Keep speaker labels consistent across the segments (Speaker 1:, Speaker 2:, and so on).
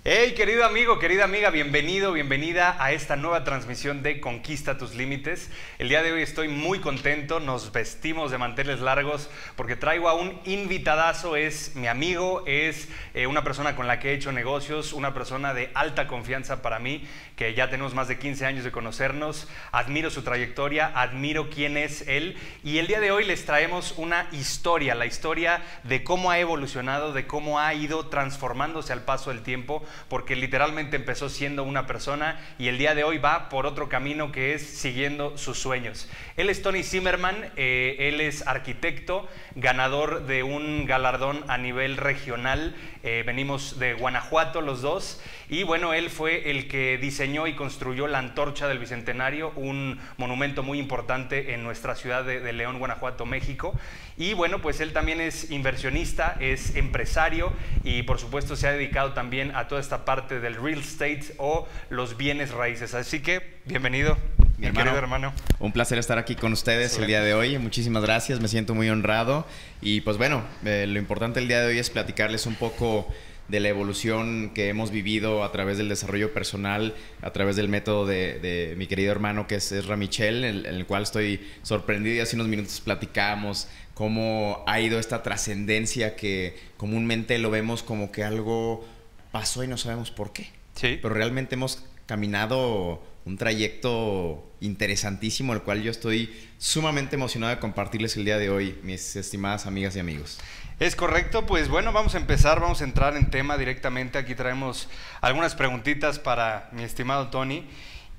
Speaker 1: Hey, querido amigo, querida amiga, bienvenido, bienvenida a esta nueva transmisión de Conquista tus Límites. El día de hoy estoy muy contento, nos vestimos de manteles largos porque traigo a un invitadazo, es mi amigo, es una persona con la que he hecho negocios, una persona de alta confianza para mí, que ya tenemos más de 15 años de conocernos, admiro su trayectoria, admiro quién es él y el día de hoy les traemos una historia, la historia de cómo ha evolucionado, de cómo ha ido transformándose al paso del tiempo, porque literalmente empezó siendo una persona y el día de hoy va por otro camino que es siguiendo sus sueños. Él es Tony Zimmerman, él es arquitecto, ganador de un galardón a nivel regional, venimos de Guanajuato los dos y bueno, él fue el que diseñó y construyó la Antorcha del Bicentenario, un monumento muy importante en nuestra ciudad de León, Guanajuato, México. Y bueno, pues él también es inversionista, es empresario y por supuesto se ha dedicado también a toda esta parte del real estate o los bienes raíces. Así que, bienvenido, mi querido hermano.
Speaker 2: Un placer estar aquí con ustedes. Excelente. El día de hoy. Muchísimas gracias, me siento muy honrado. Y pues bueno, lo importante el día de hoy es platicarles un poco de la evolución que hemos vivido a través del desarrollo personal, a través del método de mi querido hermano que es Ramichel, en el cual estoy sorprendido y hace unos minutos platicamos cómo ha ido esta trascendencia que comúnmente lo vemos como que algo pasó y no sabemos por qué. Sí. Pero realmente hemos caminado un trayecto interesantísimo, el cual yo estoy sumamente emocionado de compartirles el día de hoy, mis estimadas amigas y amigos.
Speaker 1: Es correcto, pues bueno, vamos a empezar, vamos a entrar en tema directamente. Aquí traemos algunas preguntitas para mi estimado Tony.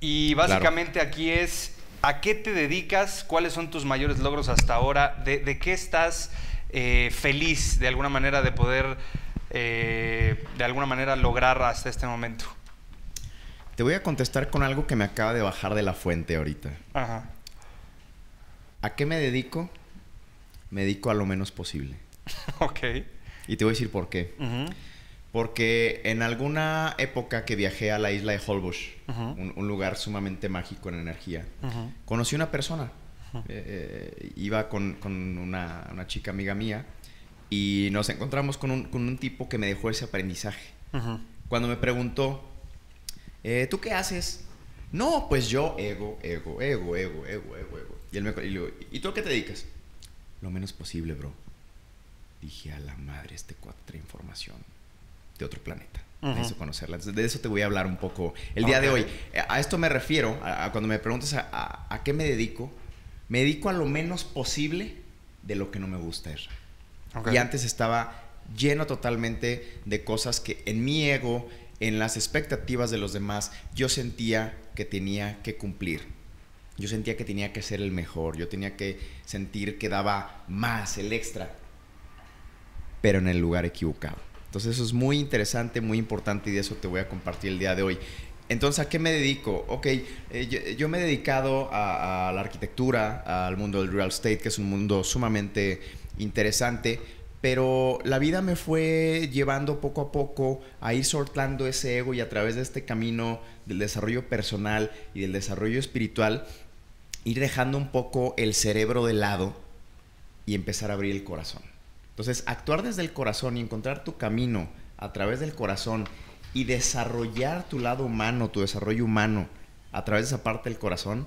Speaker 1: Y básicamente claro, aquí es, ¿a qué te dedicas? ¿Cuáles son tus mayores logros hasta ahora? ¿De qué estás feliz de alguna manera de poder, de alguna manera lograr hasta este momento?
Speaker 2: Te voy a contestar con algo que me acaba de bajar de la fuente ahorita. Ajá. ¿A qué me dedico? Me dedico a lo menos posible.
Speaker 1: Ok.
Speaker 2: Y te voy a decir por qué. Porque en alguna época que viajé a la isla de Holbox, un lugar sumamente mágico en energía, conocí una persona. Iba con una chica amiga mía y nos encontramos con un tipo que me dejó ese aprendizaje. Cuando me preguntó, ¿tú qué haces? No, pues yo ego. Y él me dijo, ¿y tú a qué te dedicas? Lo menos posible, bro. Dije, a la madre, este cuate trae información de otro planeta. Necesito conocerla. Entonces, de eso te voy a hablar un poco el día de hoy. A esto me refiero, a cuando me preguntas a qué me dedico a lo menos posible de lo que no me gusta. Y antes estaba lleno totalmente de cosas que en mi ego, en las expectativas de los demás, yo sentía que tenía que cumplir. Yo sentía que tenía que ser el mejor. Yo tenía que sentir que daba más, el extra. Pero en el lugar equivocado. Entonces eso es muy interesante, muy importante y de eso te voy a compartir el día de hoy. Entonces, ¿a qué me dedico? Ok, yo me he dedicado a la arquitectura, al mundo del real estate, que es un mundo sumamente interesante, pero la vida me fue llevando poco a poco a ir soltando ese ego y a través de este camino del desarrollo personal y del desarrollo espiritual, ir dejando un poco el cerebro de lado y empezar a abrir el corazón. Entonces, actuar desde el corazón y encontrar tu camino a través del corazón y desarrollar tu lado humano, tu desarrollo humano a través de esa parte del corazón,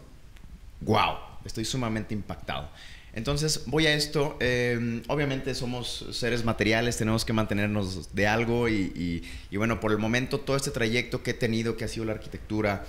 Speaker 2: ¡wow! Estoy sumamente impactado. Entonces, voy a esto. Obviamente somos seres materiales, tenemos que mantenernos de algo y bueno, por el momento todo este trayecto que he tenido, que ha sido la arquitectura,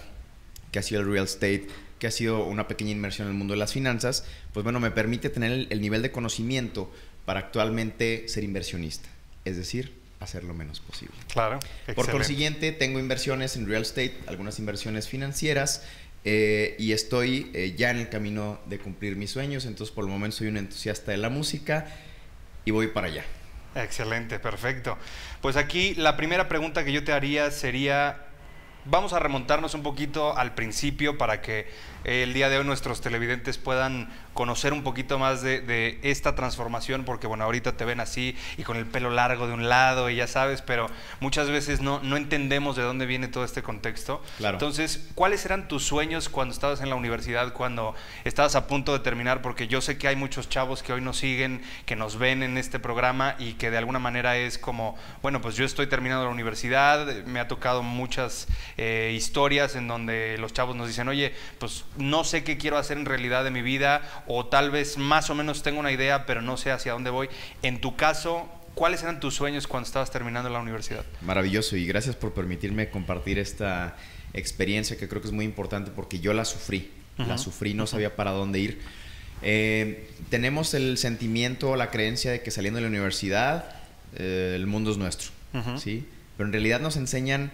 Speaker 2: que ha sido el real estate, que ha sido una pequeña inmersión en el mundo de las finanzas, pues bueno, me permite tener el nivel de conocimiento para actualmente ser inversionista, es decir, hacer lo menos posible.
Speaker 1: Claro, excelente.
Speaker 2: Por consiguiente, tengo inversiones en real estate, algunas inversiones financieras y estoy ya en el camino de cumplir mis sueños. Entonces, por el momento soy un entusiasta de la música y voy para allá.
Speaker 1: Excelente, perfecto. Pues aquí la primera pregunta que yo te haría sería, vamos a remontarnos un poquito al principio para que el día de hoy nuestros televidentes puedan conocer un poquito más de esta transformación, porque bueno, ahorita te ven así y con el pelo largo de un lado y ya sabes, pero muchas veces no entendemos de dónde viene todo este contexto.
Speaker 2: Claro.
Speaker 1: Entonces, ¿cuáles eran tus sueños cuando estabas en la universidad, cuando estabas a punto de terminar? Porque yo sé que hay muchos chavos que hoy nos siguen, que nos ven en este programa y que de alguna manera es como, bueno, pues yo estoy terminando la universidad, me ha tocado muchas historias en donde los chavos nos dicen, oye, pues no sé qué quiero hacer en realidad de mi vida, o tal vez más o menos tengo una idea, pero no sé hacia dónde voy. En tu caso, ¿cuáles eran tus sueños cuando estabas terminando la universidad?
Speaker 2: Maravilloso, y gracias por permitirme compartir esta experiencia que creo que es muy importante porque yo la sufrí. La sufrí, no sabía para dónde ir. Tenemos el sentimiento, la creencia de que saliendo de la universidad el mundo es nuestro, ¿sí? Pero en realidad nos enseñan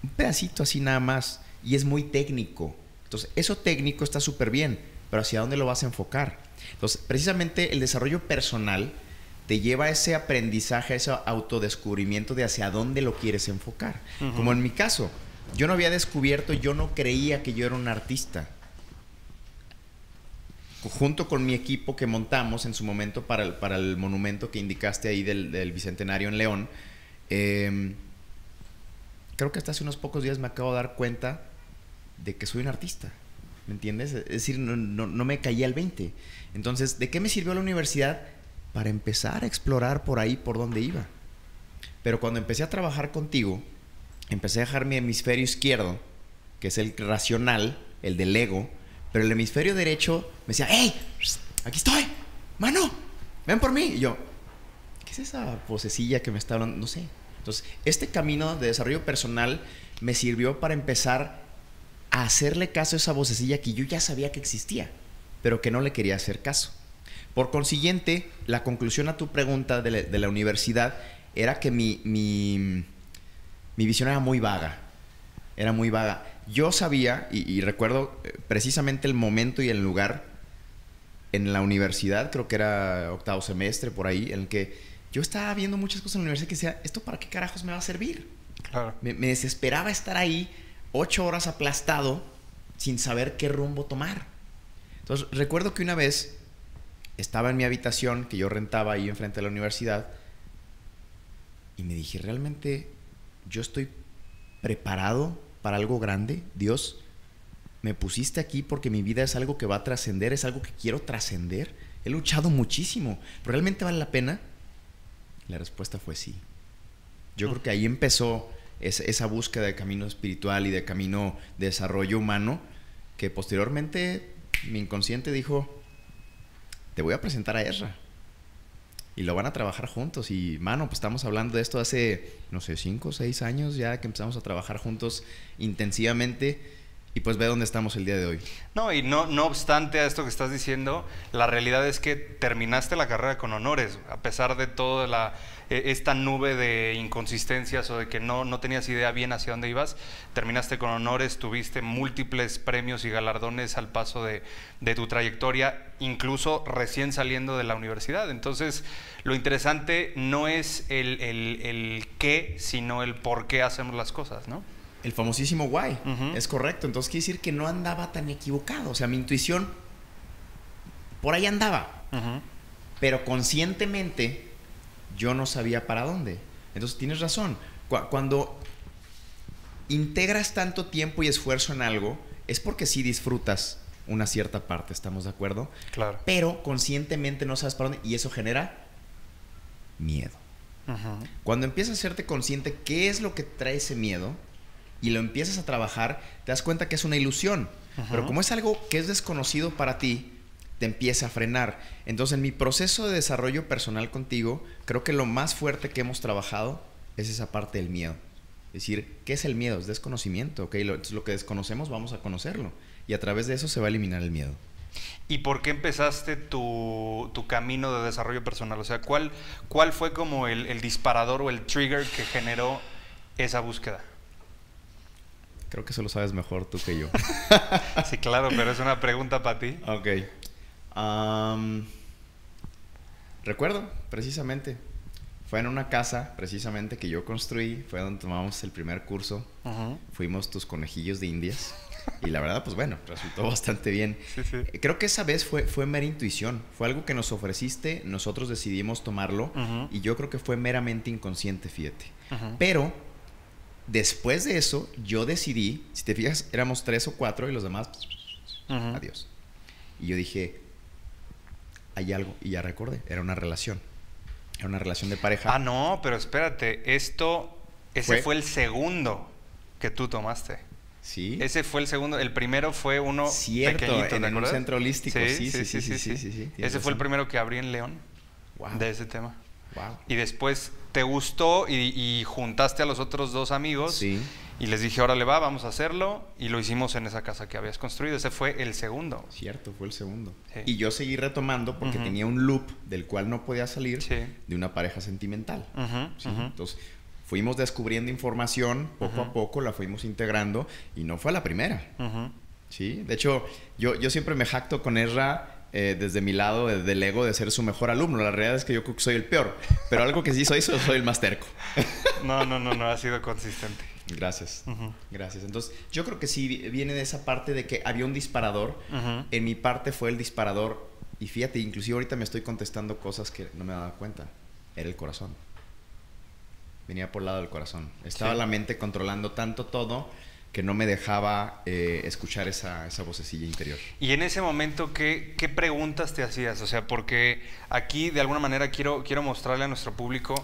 Speaker 2: un pedacito así nada más y es muy técnico. Entonces, eso técnico está súper bien, pero ¿hacia dónde lo vas a enfocar? Entonces, precisamente el desarrollo personal te lleva a ese aprendizaje, a ese autodescubrimiento de hacia dónde lo quieres enfocar. Como en mi caso, yo no había descubierto, yo no creía que yo era un artista. Junto con mi equipo que montamos en su momento para el monumento que indicaste ahí del Bicentenario en León, creo que hasta hace unos pocos días me acabo de dar cuenta de que soy un artista. ¿Me entiendes? Es decir, no me caía el 20. Entonces, ¿de qué me sirvió la universidad? Para empezar a explorar por ahí, por donde iba. Pero cuando empecé a trabajar contigo, empecé a dejar mi hemisferio izquierdo, que es el racional, el del ego, pero el hemisferio derecho me decía, ¡hey! Aquí estoy, mano, ven por mí. Y yo, ¿qué es esa vocecilla que me está hablando? No sé. Entonces, este camino de desarrollo personal me sirvió para empezar a hacerle caso a esa vocecilla que yo ya sabía que existía, pero que no le quería hacer caso. Por consiguiente, la conclusión a tu pregunta de la universidad era que mi visión era muy vaga. Era muy vaga. Yo sabía, y recuerdo precisamente el momento y el lugar en la universidad, creo que era octavo semestre, por ahí, en el que yo estaba viendo muchas cosas en la universidad que decía, ¿esto para qué carajos me va a servir?
Speaker 1: Claro.
Speaker 2: Me desesperaba estar ahí 8 horas aplastado sin saber qué rumbo tomar. Entonces, recuerdo que una vez estaba en mi habitación que yo rentaba ahí enfrente de la universidad y me dije, ¿realmente yo estoy preparado para algo grande? Dios, me pusiste aquí porque mi vida es algo que va a trascender, es algo que quiero trascender. He luchado muchísimo, ¿pero realmente vale la pena? La respuesta fue sí. Yo creo que ahí empezó esa búsqueda de camino espiritual y de camino de desarrollo humano, que posteriormente mi inconsciente dijo, te voy a presentar a Ezra y lo van a trabajar juntos. Y mano, pues estamos hablando de esto hace, no sé, 5 o 6 años ya que empezamos a trabajar juntos intensivamente. Y pues ve dónde estamos el día de hoy.
Speaker 1: No, y no obstante a esto que estás diciendo, la realidad es que terminaste la carrera con honores, a pesar de toda esta nube de inconsistencias o de que no tenías idea bien hacia dónde ibas. Terminaste con honores, tuviste múltiples premios y galardones al paso de tu trayectoria, incluso recién saliendo de la universidad. Entonces, lo interesante no es el qué, sino el por qué hacemos las cosas, ¿no?
Speaker 2: El famosísimo why, es correcto. Entonces quiere decir que no andaba tan equivocado. O sea, mi intuición por ahí andaba. Pero conscientemente yo no sabía para dónde. Entonces tienes razón. Cuando integras tanto tiempo y esfuerzo en algo, es porque sí disfrutas una cierta parte, ¿estamos de acuerdo?
Speaker 1: Claro.
Speaker 2: Pero conscientemente no sabes para dónde y eso genera miedo. Cuando empiezas a hacerte consciente qué es lo que trae ese miedo y lo empiezas a trabajar, te das cuenta que es una ilusión. Pero como es algo que es desconocido para ti, te empieza a frenar. Entonces, en mi proceso de desarrollo personal contigo, creo que lo más fuerte que hemos trabajado es esa parte del miedo. Es decir, ¿qué es el miedo? Es desconocimiento, ¿ok? Entonces, lo que desconocemos vamos a conocerlo. Y a través de eso se va a eliminar el miedo.
Speaker 1: ¿Y por qué empezaste tu camino de desarrollo personal? O sea, ¿cuál fue como el disparador o el trigger que generó esa búsqueda?
Speaker 2: Creo que eso lo sabes mejor tú que yo.
Speaker 1: Sí, claro, pero es una pregunta para ti.
Speaker 2: Ok. Recuerdo, precisamente. Fue en una casa, precisamente, que yo construí. Fue donde tomamos el primer curso. Fuimos tus conejillos de indias. Y la verdad, pues bueno, resultó bastante bien.
Speaker 1: Sí, sí.
Speaker 2: Creo que esa vez fue mera intuición. Fue algo que nos ofreciste, nosotros decidimos tomarlo. Y yo creo que fue meramente inconsciente, fíjate. Pero después de eso, yo decidí, si te fijas, éramos 3 o 4 y los demás, adiós. Y yo dije, hay algo, y ya recordé, era una relación. Era una relación de pareja.
Speaker 1: Ah, no, pero espérate, ese fue el segundo que tú tomaste.
Speaker 2: Sí.
Speaker 1: Ese fue el segundo. El primero fue uno pequeñito,
Speaker 2: en un centro holístico. Sí.
Speaker 1: Ese fue el primero que abrí en León.
Speaker 2: Wow.
Speaker 1: De ese tema.
Speaker 2: Wow.
Speaker 1: Y después te gustó y juntaste a los otros 2 amigos.
Speaker 2: Sí.
Speaker 1: Y les dije, órale va, vamos a hacerlo. Y lo hicimos en esa casa que habías construido. Ese fue el segundo.
Speaker 2: Cierto, fue el segundo.
Speaker 1: Sí.
Speaker 2: Y yo seguí retomando porque tenía un loop del cual no podía salir de una pareja sentimental. ¿Sí? Entonces, fuimos descubriendo información poco a poco, la fuimos integrando y no fue a la primera. ¿Sí? De hecho, yo siempre me jacto con Ezra desde mi lado del ego de ser su mejor alumno. La realidad es que yo creo que soy el peor. Pero algo que sí soy el más terco.
Speaker 1: No, ha sido consistente.
Speaker 2: Gracias. Gracias. Entonces, yo creo que sí viene de esa parte de que había un disparador. En mi parte fue el disparador. Y fíjate, inclusive ahorita me estoy contestando cosas que no me daba cuenta. Era el corazón. Venía por el lado del corazón. Estaba la mente controlando tanto todo que no me dejaba escuchar esa vocecilla interior.
Speaker 1: Y en ese momento, ¿qué preguntas te hacías? O sea, porque aquí de alguna manera quiero mostrarle a nuestro público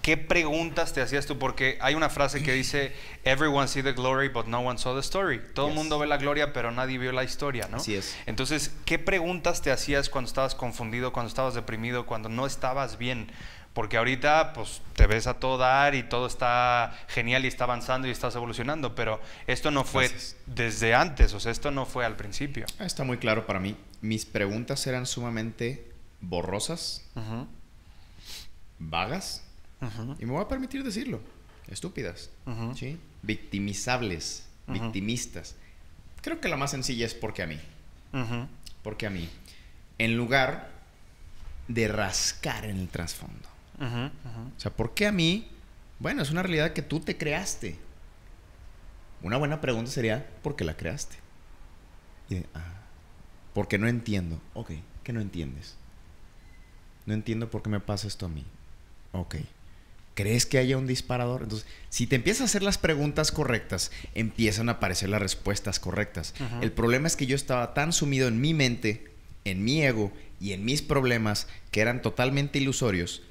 Speaker 1: qué preguntas te hacías tú, porque hay una frase que dice everyone see the glory but no one saw the story. Todo el mundo ve la gloria pero nadie vio la historia, ¿no?
Speaker 2: Así es.
Speaker 1: Entonces, ¿qué preguntas te hacías cuando estabas confundido, cuando estabas deprimido, cuando no estabas bien? Porque ahorita pues te ves a todo dar y todo está genial y está avanzando y estás evolucionando, pero esto no fue desde antes, o sea, esto no fue al principio.
Speaker 2: Está muy claro para mí. Mis preguntas eran sumamente borrosas, vagas, y me voy a permitir decirlo, estúpidas, ¿sí? Victimizables, victimistas. Creo que la más sencilla es ¿por qué a mí? ¿Por qué a mí? En lugar de rascar en el trasfondo. O sea, ¿por qué a mí? Bueno, es una realidad que tú te creaste. Una buena pregunta sería, ¿por qué la creaste? Y porque no entiendo. Ok, ¿qué no entiendes? No entiendo por qué me pasa esto a mí. Ok. ¿Crees que haya un disparador? Entonces, si te empiezas a hacer las preguntas correctas, empiezan a aparecer las respuestas correctas. El problema es que yo estaba tan sumido en mi mente, en mi ego y en mis problemas que eran totalmente ilusorios,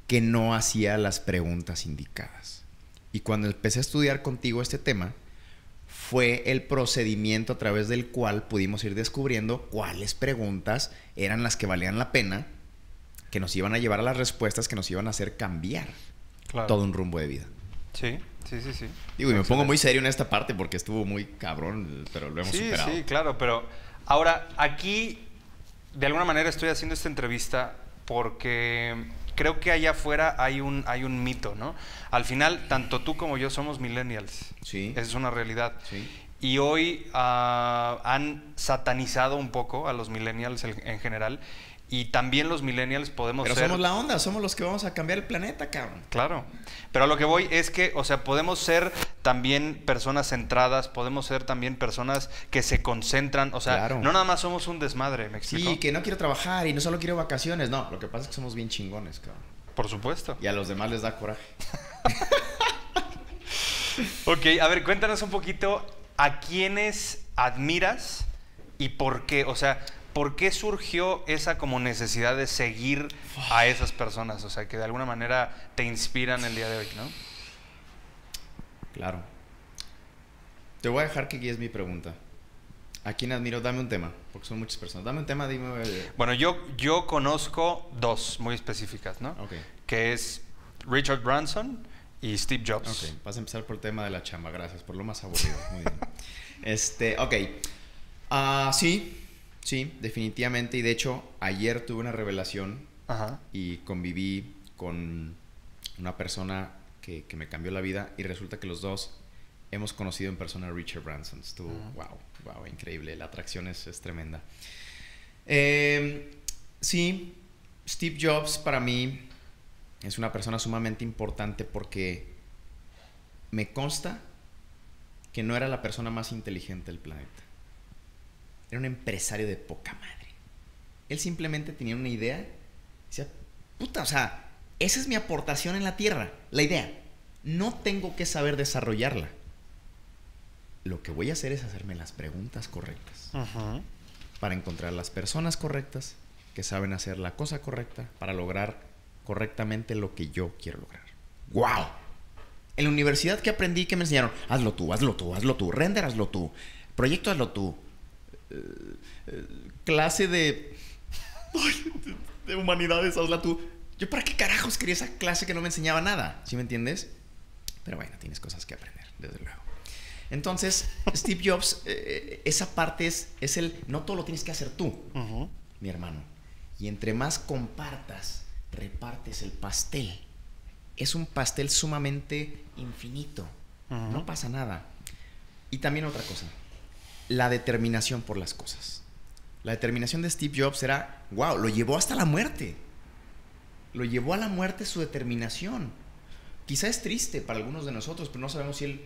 Speaker 2: que no hacía las preguntas indicadas. Y cuando empecé a estudiar contigo este tema, fue el procedimiento a través del cual pudimos ir descubriendo cuáles preguntas eran las que valían la pena, que nos iban a llevar a las respuestas que nos iban a hacer cambiar todo un rumbo de vida.
Speaker 1: Sí.
Speaker 2: Digo, y me pongo muy serio en esta parte porque estuvo muy cabrón, pero lo hemos superado.
Speaker 1: Sí, claro, pero ahora aquí de alguna manera estoy haciendo esta entrevista porque creo que allá afuera hay un mito, ¿no? Al final, tanto tú como yo somos millennials.
Speaker 2: Sí.
Speaker 1: Esa es una realidad.
Speaker 2: Sí.
Speaker 1: Y hoy han satanizado un poco a los millennials en general. Y también los millennials podemos
Speaker 2: ser...
Speaker 1: Pero
Speaker 2: somos la onda, somos los que vamos a cambiar el planeta, cabrón.
Speaker 1: Claro. Pero a lo que voy es que, o sea, podemos ser también personas centradas, podemos ser también personas que se concentran, o sea, no nada más somos un desmadre, ¿me explico?
Speaker 2: Sí, que no quiero trabajar y no solo quiero vacaciones, no. Lo que pasa es que somos bien chingones, cabrón.
Speaker 1: Por supuesto.
Speaker 2: Y a los demás les da coraje.
Speaker 1: Ok, a ver, cuéntanos un poquito a quiénes admiras y por qué, o sea... ¿Por qué surgió esa como necesidad de seguir a esas personas? O sea, que de alguna manera te inspiran el día de hoy, ¿no?
Speaker 2: Claro. Te voy a dejar que guíes mi pregunta. ¿A quién admiro? Dame un tema, porque son muchas personas. Dame un tema, dime...
Speaker 1: Bueno, yo conozco 2 muy específicas, ¿no?
Speaker 2: Ok.
Speaker 1: Que es Richard Branson y Steve Jobs.
Speaker 2: Ok, vas a empezar por el tema de la chamba, gracias, por lo más aburrido. Muy bien. Ok. Sí, definitivamente. Y de hecho, ayer tuve una revelación y conviví con una persona que me cambió la vida. Y resulta que los dos hemos conocido en persona a Richard Branson. Estuvo, wow, increíble. La atracción es tremenda. Sí, Steve Jobs para mí es una persona sumamente importante porque me consta que no era la persona más inteligente del planeta. Era un empresario de poca madre. Él simplemente tenía una idea y decía, puta, o sea, esa es mi aportación en la Tierra, la idea. No tengo que saber desarrollarla. Lo que voy a hacer es hacerme las preguntas correctas. Para encontrar las personas correctas que saben hacer la cosa correcta para lograr correctamente lo que yo quiero lograr. ¡Wow! En la universidad, ¿qué aprendí? ¿Qué me enseñaron? Hazlo tú, hazlo tú, hazlo tú. Render, hazlo tú. Proyecto, hazlo tú. Clase de humanidades, hazla tú. ¿Yo para qué carajos quería esa clase que no me enseñaba nada? ¿Sí me entiendes? Pero bueno, tienes cosas que aprender, desde luego. Entonces, Steve Jobs, esa parte es el... No todo lo tienes que hacer tú, mi hermano. Y entre más compartas, repartes el pastel. Es un pastel sumamente infinito. No pasa nada. Y también otra cosa. La determinación por las cosas. La determinación de Steve Jobs era... ¡Wow! Lo llevó hasta la muerte. Lo llevó a la muerte su determinación. Quizá es triste para algunos de nosotros, pero no sabemos si él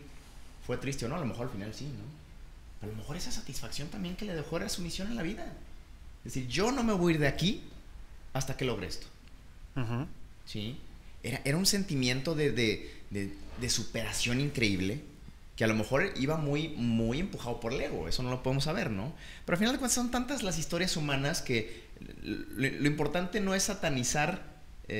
Speaker 2: fue triste o no. A lo mejor al final sí, ¿no? A lo mejor esa satisfacción también que le dejó era su misión en la vida. Es decir, yo no me voy a ir de aquí hasta que logre esto. ¿Sí? Era un sentimiento de superación increíble, que a lo mejor iba muy, muy empujado por el ego. Eso no lo podemos saber, ¿no? Pero al final de cuentas son tantas las historias humanas que lo importante no es satanizar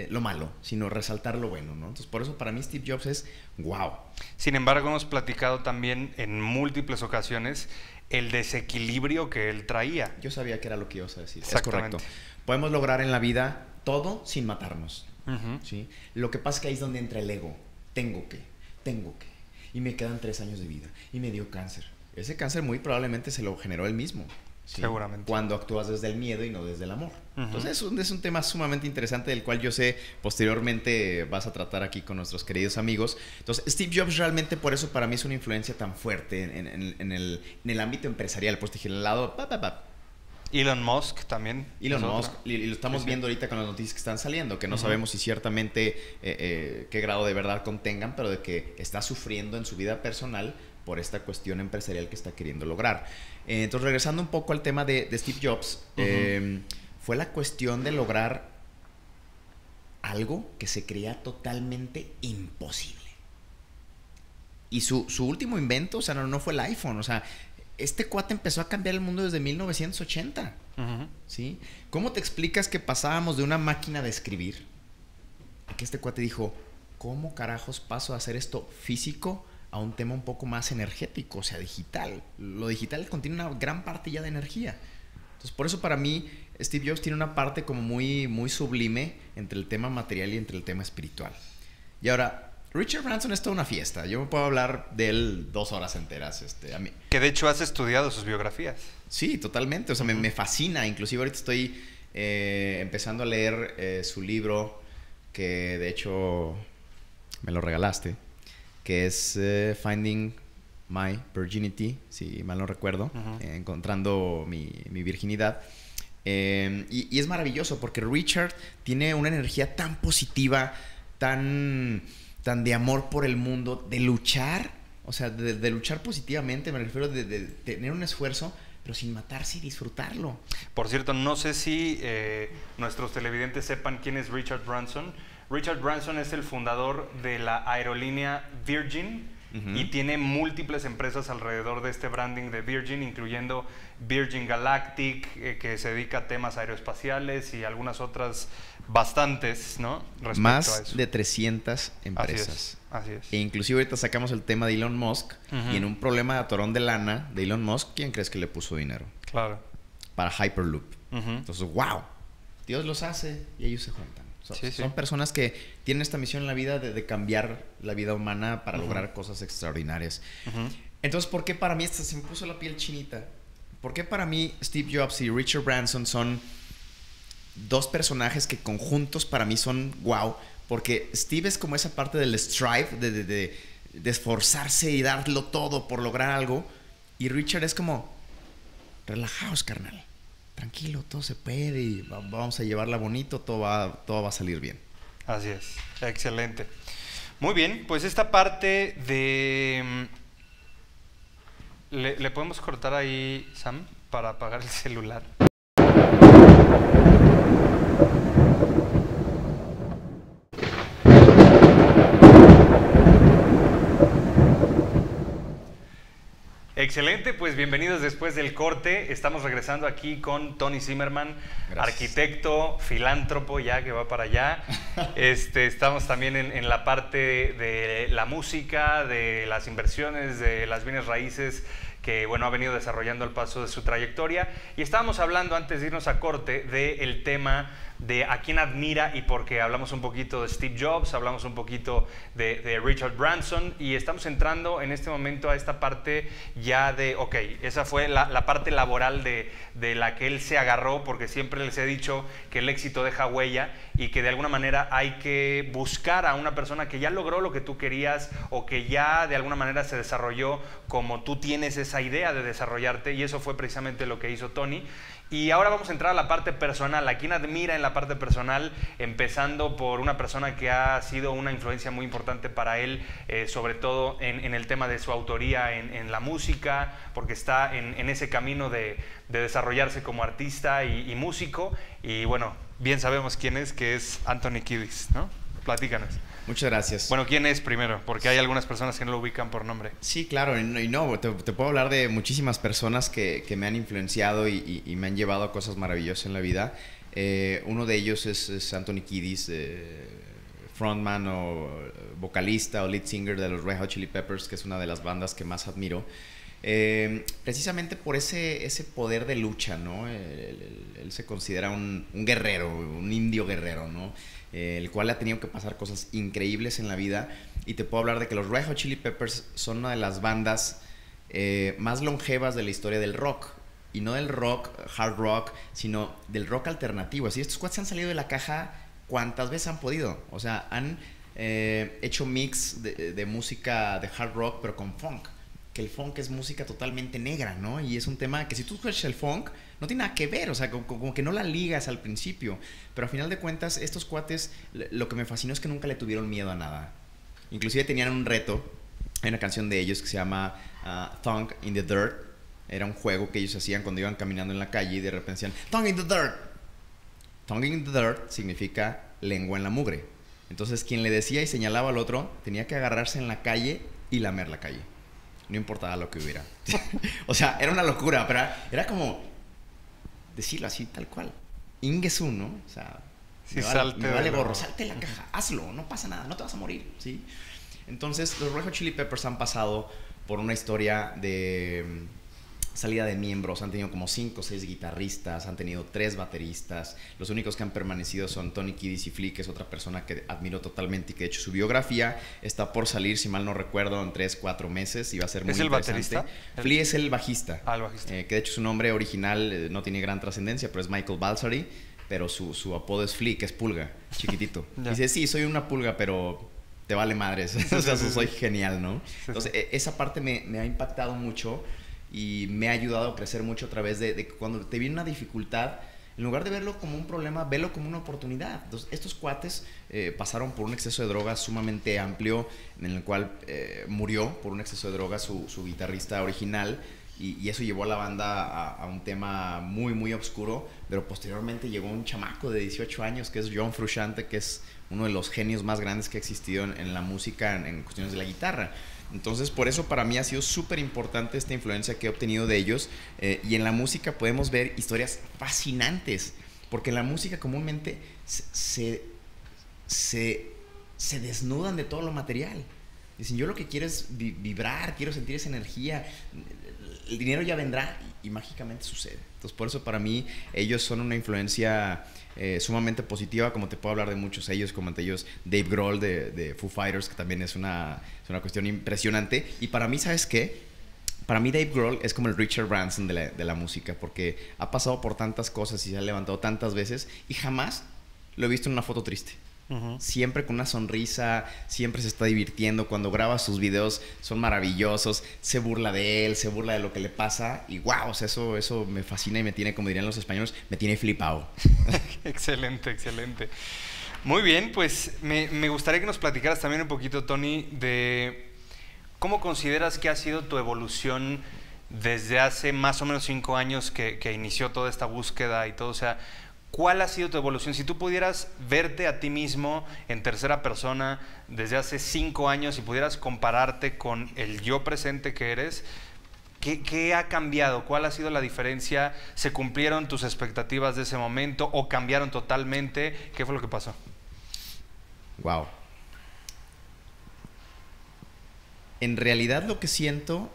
Speaker 2: lo malo, sino resaltar lo bueno, ¿no? Entonces, por eso para mí Steve Jobs es wow.
Speaker 1: Sin embargo, hemos platicado también en múltiples ocasiones el desequilibrio que él traía.
Speaker 2: Yo sabía que era lo que ibas a decir. Es correcto. Podemos lograr en la vida todo sin matarnos. ¿Sí? Lo que pasa es que ahí es donde entra el ego. Tengo que. Y me quedan 3 años de vida. Y me dio cáncer. Ese cáncer muy probablemente se lo generó él mismo. ¿Sí?
Speaker 1: Seguramente.
Speaker 2: Cuando actúas desde el miedo y no desde el amor. Entonces es un tema sumamente interesante del cual yo sé posteriormente vas a tratar aquí con nuestros queridos amigos. Entonces Steve Jobs realmente por eso para mí es una influencia tan fuerte en el ámbito empresarial. Pues dije, el lado...
Speaker 1: Elon Musk también.
Speaker 2: Elon Musk, y lo estamos viendo ahorita con las noticias que están saliendo, que no sabemos si ciertamente qué grado de verdad contengan, pero de que está sufriendo en su vida personal por esta cuestión empresarial que está queriendo lograr. Entonces, regresando un poco al tema de Steve Jobs, fue la cuestión de lograr algo que se creía totalmente imposible. Y su último invento, o sea, no fue el iPhone, o sea, este cuate empezó a cambiar el mundo desde 1980. ¿Sí? ¿Cómo te explicas que pasábamos de una máquina de escribir a que este cuate dijo, ¿cómo carajos paso a hacer esto físico a un tema un poco más energético, o sea, digital? Lo digital contiene una gran parte ya de energía. Entonces, por eso para mí Steve Jobs tiene una parte como muy, muy sublime entre el tema material y entre el tema espiritual. Y ahora... Richard Branson es toda una fiesta. Yo me puedo hablar de él 2 horas enteras. A mí.
Speaker 1: Que de hecho has estudiado sus biografías.
Speaker 2: Sí, totalmente. O sea, me fascina. Inclusive ahorita estoy empezando a leer su libro, que de hecho me lo regalaste, que es Finding My Virginity, si mal no recuerdo, encontrando mi virginidad. Y es maravilloso porque Richard tiene una energía tan positiva, tan de amor por el mundo, de luchar, o sea, de luchar positivamente, me refiero de tener un esfuerzo, pero sin matarse y disfrutarlo.
Speaker 1: Por cierto, no sé si nuestros televidentes sepan quién es Richard Branson. Richard Branson es el fundador de la aerolínea Virgin y tiene múltiples empresas alrededor de este branding de Virgin, incluyendo Virgin Galactic, que se dedica a temas aeroespaciales y algunas otras bastantes, ¿no? Respecto
Speaker 2: más
Speaker 1: a eso.
Speaker 2: De 300 empresas.
Speaker 1: Así es.
Speaker 2: E inclusive ahorita sacamos el tema de Elon Musk y en un problema de atorón de lana de Elon Musk, ¿quién crees que le puso dinero?
Speaker 1: Claro.
Speaker 2: Para Hyperloop. Entonces, wow, Dios los hace y ellos se juntan. Son personas que tienen esta misión en la vida de cambiar la vida humana para lograr cosas extraordinarias. Entonces, ¿por qué para mí se me puso la piel chinita? ¿Por qué para mí Steve Jobs y Richard Branson son 2 personajes que conjuntos para mí son wow? Porque Steve es como esa parte del strive, de esforzarse y darlo todo por lograr algo. Y Richard es como, relajaos, carnal. Tranquilo, todo se puede y vamos a llevarla bonito, todo va a salir bien.
Speaker 1: Así es, excelente. Muy bien, pues esta parte ¿Le podemos cortar ahí, Sam, para apagar el celular? Excelente, pues bienvenidos después del corte. Estamos regresando aquí con Tony Zimmerman, arquitecto, filántropo, ya que va para allá. Estamos también en la parte de la música, de las inversiones, de las bienes raíces, que bueno, ha venido desarrollando al paso de su trayectoria. Y estábamos hablando, antes de irnos a corte, del tema de a quién admira, y porque hablamos un poquito de Steve Jobs, hablamos un poquito de Richard Branson, y estamos entrando en este momento a esta parte ya de, ok, esa fue la parte laboral de la que él se agarró, porque siempre les he dicho que el éxito deja huella y que de alguna manera hay que buscar a una persona que ya logró lo que tú querías o que ya de alguna manera se desarrolló como tú tienes esa idea de desarrollarte, y eso fue precisamente lo que hizo Tony. Y ahora vamos a entrar a la parte personal. ¿A quién admira en la parte personal? Empezando por una persona que ha sido una influencia muy importante para él, sobre todo en el tema de su autoría en la música, porque está en ese camino de desarrollarse como artista y músico. Y bueno, bien sabemos quién es, que es Anthony Kiedis, ¿no? Platícanos.
Speaker 2: Muchas gracias.
Speaker 1: Bueno, ¿quién es primero? Porque hay algunas personas que no lo ubican por nombre.
Speaker 2: Sí, claro, te puedo hablar de muchísimas personas que me han influenciado y me han llevado a cosas maravillosas en la vida. Uno de ellos es Anthony Kiedis, frontman o vocalista o lead singer de los Red Hot Chili Peppers, que es una de las bandas que más admiro. Precisamente por ese poder de lucha, ¿no? Él se considera un guerrero, un indio guerrero, ¿no? El cual ha tenido que pasar cosas increíbles en la vida, y te puedo hablar de que los Red Hot Chili Peppers son una de las bandas más longevas de la historia del rock, y no del rock, hard rock, sino del rock alternativo. Así, estos cuates han salido de la caja cuantas veces han podido, o sea, han hecho mix de música de hard rock pero con funk, que el funk es música totalmente negra, ¿no? Y es un tema que si tú escuchas el funk no tiene nada que ver, o sea, como que no la ligas al principio, pero a final de cuentas estos cuates, lo que me fascinó es que nunca le tuvieron miedo a nada. Inclusive tenían un reto, hay una canción de ellos que se llama Tongue in the Dirt. Era un juego que ellos hacían cuando iban caminando en la calle y de repente decían Tongue in the Dirt. Tongue in the Dirt significa lengua en la mugre. Entonces quien le decía y señalaba al otro tenía que agarrarse en la calle y lamer la calle, no importaba lo que hubiera. O sea, era una locura, pero era como decirlo así, tal cual. Ingesu, ¿no? O sea,
Speaker 1: sí,
Speaker 2: me vale gorro, salte la caja, hazlo, no pasa nada, no te vas a morir, ¿sí? Entonces, los Red Hot Chili Peppers han pasado por una historia de salida de miembros. Han tenido como 5 o 6 guitarristas, han tenido 3 bateristas. Los únicos que han permanecido son Tony Kiedis y Flea, que es otra persona que admiro totalmente y que de hecho su biografía está por salir, si mal no recuerdo, en 3-4 meses, y va a ser muy interesante.
Speaker 1: ¿Es el baterista?
Speaker 2: Flea es el bajista.
Speaker 1: Ah, el bajista.
Speaker 2: Que de hecho su nombre original no tiene gran trascendencia, pero es Michael Balsari, pero su apodo es Flea, que es pulga, chiquitito. Dice, sí, soy una pulga, pero te vale madres. O sea, soy genial, ¿no? Entonces, esa parte me ha impactado mucho y me ha ayudado a crecer mucho a través de que cuando te viene una dificultad, en lugar de verlo como un problema, velo como una oportunidad. Entonces, estos cuates pasaron por un exceso de drogas sumamente amplio, en el cual murió por un exceso de drogas su guitarrista original, y eso llevó a la banda a un tema muy, muy oscuro. Pero posteriormente llegó un chamaco de 18 años que es John Frusciante, que es uno de los genios más grandes que ha existido en la música, en cuestiones de la guitarra. Entonces, por eso para mí ha sido súper importante esta influencia que he obtenido de ellos. Y en la música podemos ver historias fascinantes, porque en la música comúnmente se desnudan de todo lo material. Dicen, yo lo que quiero es vibrar, quiero sentir esa energía, el dinero ya vendrá, y mágicamente sucede. Entonces, por eso para mí ellos son una influencia sumamente positiva, como te puedo hablar de muchos ellos, como entre ellos Dave Grohl de Foo Fighters, que también es una cuestión impresionante. Y para mí, ¿sabes qué? Para mí Dave Grohl es como el Richard Branson de la música, porque ha pasado por tantas cosas y se ha levantado tantas veces, y jamás lo he visto en una foto triste. Siempre con una sonrisa, siempre se está divirtiendo. Cuando graba sus videos son maravillosos, se burla de él, se burla de lo que le pasa, y wow, o sea, eso me fascina y me tiene, como dirían los españoles, me tiene flipado.
Speaker 1: Excelente, excelente. Muy bien, pues me gustaría que nos platicaras también un poquito, Tony, de cómo consideras que ha sido tu evolución desde hace más o menos 5 años que inició toda esta búsqueda y todo, o sea, ¿cuál ha sido tu evolución? Si tú pudieras verte a ti mismo en tercera persona desde hace 5 años y pudieras compararte con el yo presente que eres, ¿qué ha cambiado? ¿Cuál ha sido la diferencia? ¿Se cumplieron tus expectativas de ese momento o cambiaron totalmente? ¿Qué fue lo que pasó?
Speaker 2: Wow. En realidad lo que siento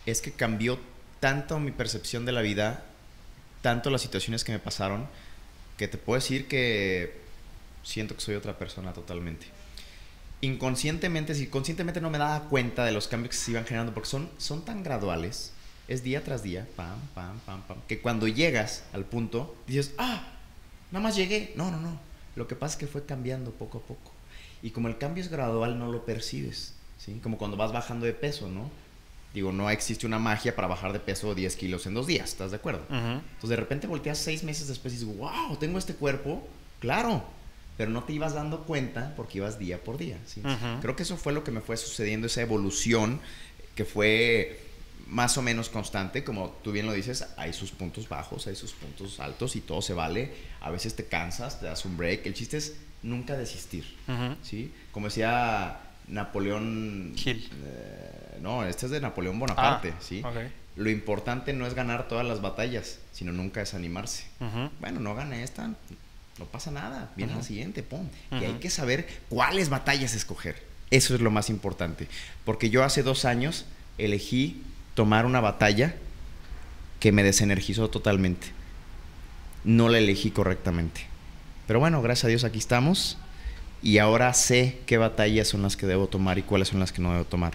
Speaker 2: es que cambió tanto mi percepción de la vida, tanto las situaciones que me pasaron, que te puedo decir que siento que soy otra persona totalmente. Inconscientemente, si conscientemente no me daba cuenta de los cambios que se iban generando, porque son tan graduales, es día tras día, pam, pam, pam, pam, que cuando llegas al punto, dices, nada más llegué. No. Lo que pasa es que fue cambiando poco a poco. Y como el cambio es gradual, no lo percibes, ¿sí? Como cuando vas bajando de peso, ¿no? Digo, no existe una magia para bajar de peso 10 kilos en 2 días, ¿estás de acuerdo? Entonces de repente volteas 6 meses después y dices, wow, tengo este cuerpo, claro, pero no te ibas dando cuenta porque ibas día por día, ¿sí? Creo que eso fue lo que me fue sucediendo, esa evolución que fue más o menos constante, como tú bien lo dices, hay sus puntos bajos, hay sus puntos altos y todo se vale, a veces te cansas, te das un break, el chiste es nunca desistir, ¿sí? Como decía Napoleón
Speaker 1: Hill.
Speaker 2: No, este es de Napoleón Bonaparte, ¿sí?
Speaker 1: Okay.
Speaker 2: Lo importante no es ganar todas las batallas, sino nunca desanimarse. Bueno, no gané esta, no pasa nada, viene la siguiente, pum. Y hay que saber cuáles batallas escoger. Eso es lo más importante. Porque yo hace 2 años elegí tomar una batalla que me desenergizó totalmente. No la elegí correctamente. Pero bueno, gracias a Dios aquí estamos. Y ahora sé qué batallas son las que debo tomar y cuáles son las que no debo tomar.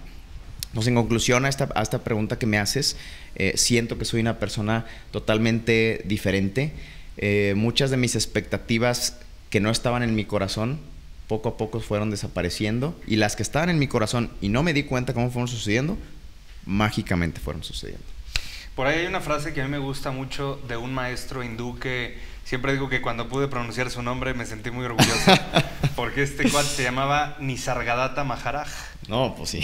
Speaker 2: Entonces, en conclusión a esta pregunta que me haces, siento que soy una persona totalmente diferente. Muchas de mis expectativas que no estaban en mi corazón, poco a poco fueron desapareciendo. Y las que estaban en mi corazón y no me di cuenta cómo fueron sucediendo, mágicamente fueron sucediendo.
Speaker 1: Por ahí hay una frase que a mí me gusta mucho de un maestro hindú que siempre digo que cuando pude pronunciar su nombre me sentí muy orgulloso. Porque este cuate se llamaba Nisargadatta Maharaj.
Speaker 2: No, pues sí.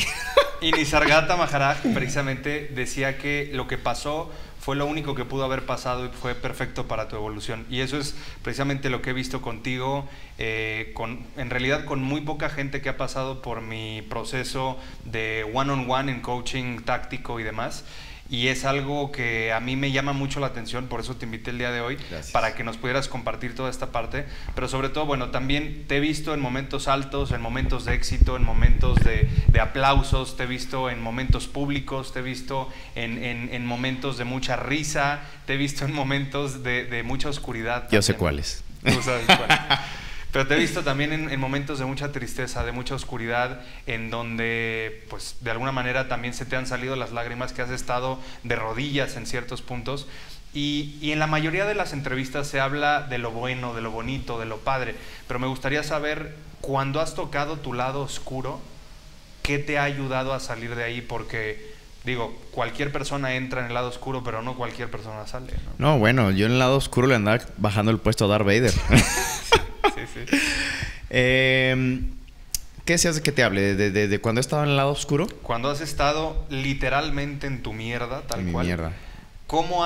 Speaker 1: Y Nisargadatta Maharaj precisamente decía que lo que pasó fue lo único que pudo haber pasado y fue perfecto para tu evolución. Y eso es precisamente lo que he visto contigo, en realidad con muy poca gente que ha pasado por mi proceso de one-on-one en coaching táctico y demás. Y es algo que a mí me llama mucho la atención, por eso te invité el día de hoy. Gracias. Para que nos pudieras compartir toda esta parte. Pero sobre todo, bueno, también te he visto en momentos altos, en momentos de éxito, en momentos de aplausos, te he visto en momentos públicos, te he visto en momentos de mucha risa, te he visto en momentos de mucha oscuridad.
Speaker 2: Yo sé cuáles.
Speaker 1: Tú sabes cuáles. Pero te he visto también en momentos de mucha tristeza, de mucha oscuridad, en donde, pues, de alguna manera también se te han salido las lágrimas, que has estado de rodillas en ciertos puntos. Y en la mayoría de las entrevistas se habla de lo bueno, de lo bonito, de lo padre. Pero me gustaría saber, cuando has tocado tu lado oscuro, ¿qué te ha ayudado a salir de ahí? Porque, digo, cualquier persona entra en el lado oscuro, pero no cualquier persona sale, ¿no?
Speaker 2: No, bueno, yo en el lado oscuro le andaba bajando el puesto a Darth Vader.
Speaker 1: Sí.
Speaker 2: ¿Qué deseas de que te hable? ¿De cuando he estado en el lado oscuro?
Speaker 1: Cuando has estado literalmente en tu mierda, tal cual.
Speaker 2: Mi mierda.
Speaker 1: ¿Cómo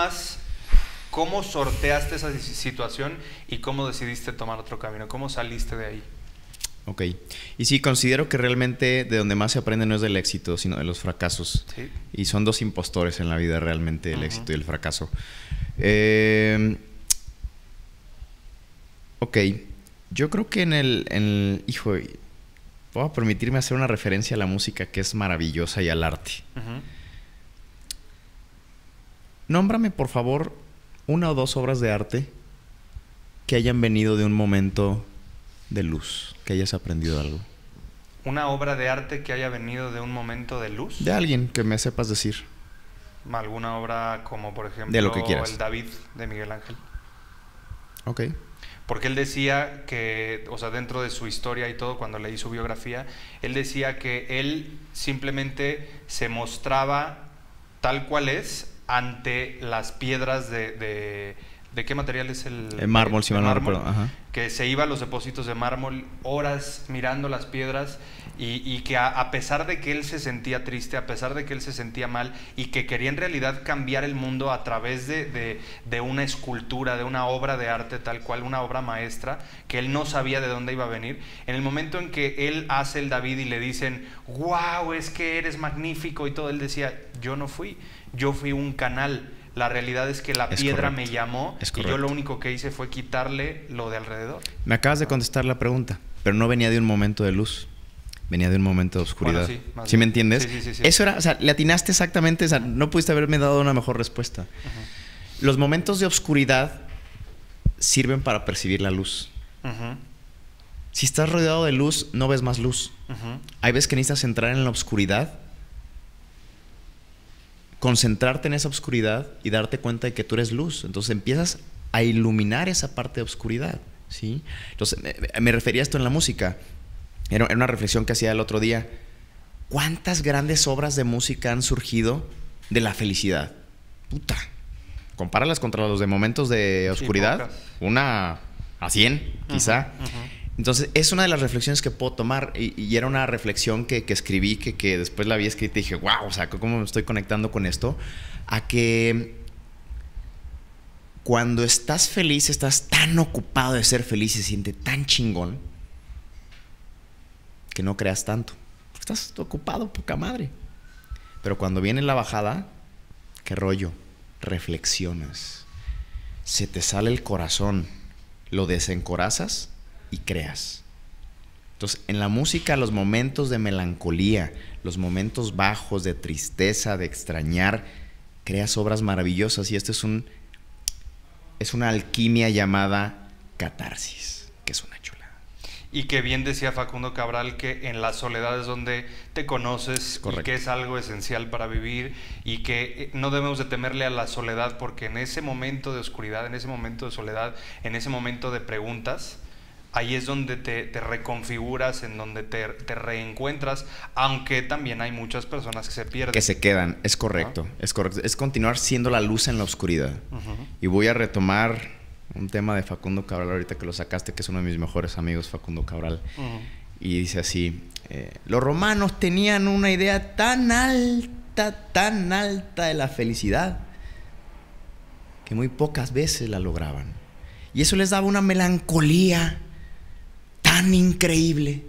Speaker 1: sorteaste esa situación y cómo decidiste tomar otro camino? ¿Cómo saliste de ahí?
Speaker 2: Ok. Y sí, considero que realmente de donde más se aprende no es del éxito, sino de los fracasos. ¿Sí? Y son 2 impostores en la vida realmente, el éxito y el fracaso. Ok. Yo creo que hijo, voy a permitirme hacer una referencia a la música que es maravillosa y al arte. Nómbrame, por favor, 1 o 2 obras de arte que hayan venido de un momento de luz, que hayas aprendido algo.
Speaker 1: ¿Una obra de arte que haya venido de un momento de luz?
Speaker 2: De alguien que me sepas decir.
Speaker 1: ¿Alguna obra como, por ejemplo,
Speaker 2: de lo que quieras.
Speaker 1: El David de Miguel Ángel?
Speaker 2: Ok.
Speaker 1: Porque él decía que, o sea, dentro de su historia y todo, cuando leí su biografía, él decía que él simplemente se mostraba tal cual es ante las piedras de ¿De qué material es
Speaker 2: el mármol, si mal no recuerdo. Ajá.
Speaker 1: Que se iba a los depósitos de mármol horas mirando las piedras y que a pesar de que él se sentía triste, a pesar de que él se sentía mal y que quería en realidad cambiar el mundo a través de una escultura, de una obra de arte tal cual, una obra maestra, que él no sabía de dónde iba a venir, en el momento en que él hace el David y le dicen, wow, es que eres magnífico y todo, él decía, yo no fui, yo fui un canal. La realidad es que la piedra me llamó y yo lo único que hice fue quitarle lo de alrededor.
Speaker 2: Me acabas de contestar la pregunta, pero no venía de un momento de luz, venía de un momento de oscuridad. Bueno, ¿Sí me entiendes?
Speaker 1: Sí.
Speaker 2: Eso era, o sea, le atinaste exactamente, o sea, no pudiste haberme dado una mejor respuesta. Los momentos de oscuridad sirven para percibir la luz. Si estás rodeado de luz, no ves más luz. Hay veces que necesitas entrar en la oscuridad, concentrarte en esa oscuridad y darte cuenta de que tú eres luz. Entonces empiezas a iluminar esa parte de oscuridad, ¿sí? Entonces me refería a esto en la música. Era una reflexión que hacía el otro día. ¿Cuántas grandes obras de música han surgido de la felicidad? Puta. Compáralas contra los de momentos de oscuridad. Sí, una a 100, quizá. Entonces, es una de las reflexiones que puedo tomar y era una reflexión que escribí, que después la había escrito y dije, wow, o sea, ¿cómo me estoy conectando con esto? A que cuando estás feliz, estás tan ocupado de ser feliz y se siente tan chingón que no creas tanto. Porque estás ocupado, poca madre. Pero cuando viene la bajada, ¿qué rollo? Reflexionas. Se te sale el corazón, lo desencorazas y creas. Entonces, en la música, los momentos de melancolía, los momentos bajos de tristeza, de extrañar, creas obras maravillosas. Y esto es una alquimia llamada catarsis, que es una chulada.
Speaker 1: Y que bien decía Facundo Cabral que en la soledad es donde te conoces, y que es algo esencial para vivir y que no debemos de temerle a la soledad, porque en ese momento de oscuridad, en ese momento de soledad, en ese momento de preguntas, ahí es donde te reconfiguras, en donde te reencuentras, aunque también hay muchas personas que se pierden.
Speaker 2: Que se quedan, es correcto, ¿no? Es correcto. Es continuar siendo la luz en la oscuridad. Y voy a retomar un tema de Facundo Cabral ahorita que lo sacaste, que es uno de mis mejores amigos, Facundo Cabral. Y dice así, los romanos tenían una idea tan alta de la felicidad, que muy pocas veces la lograban. Y eso les daba una melancolía tan increíble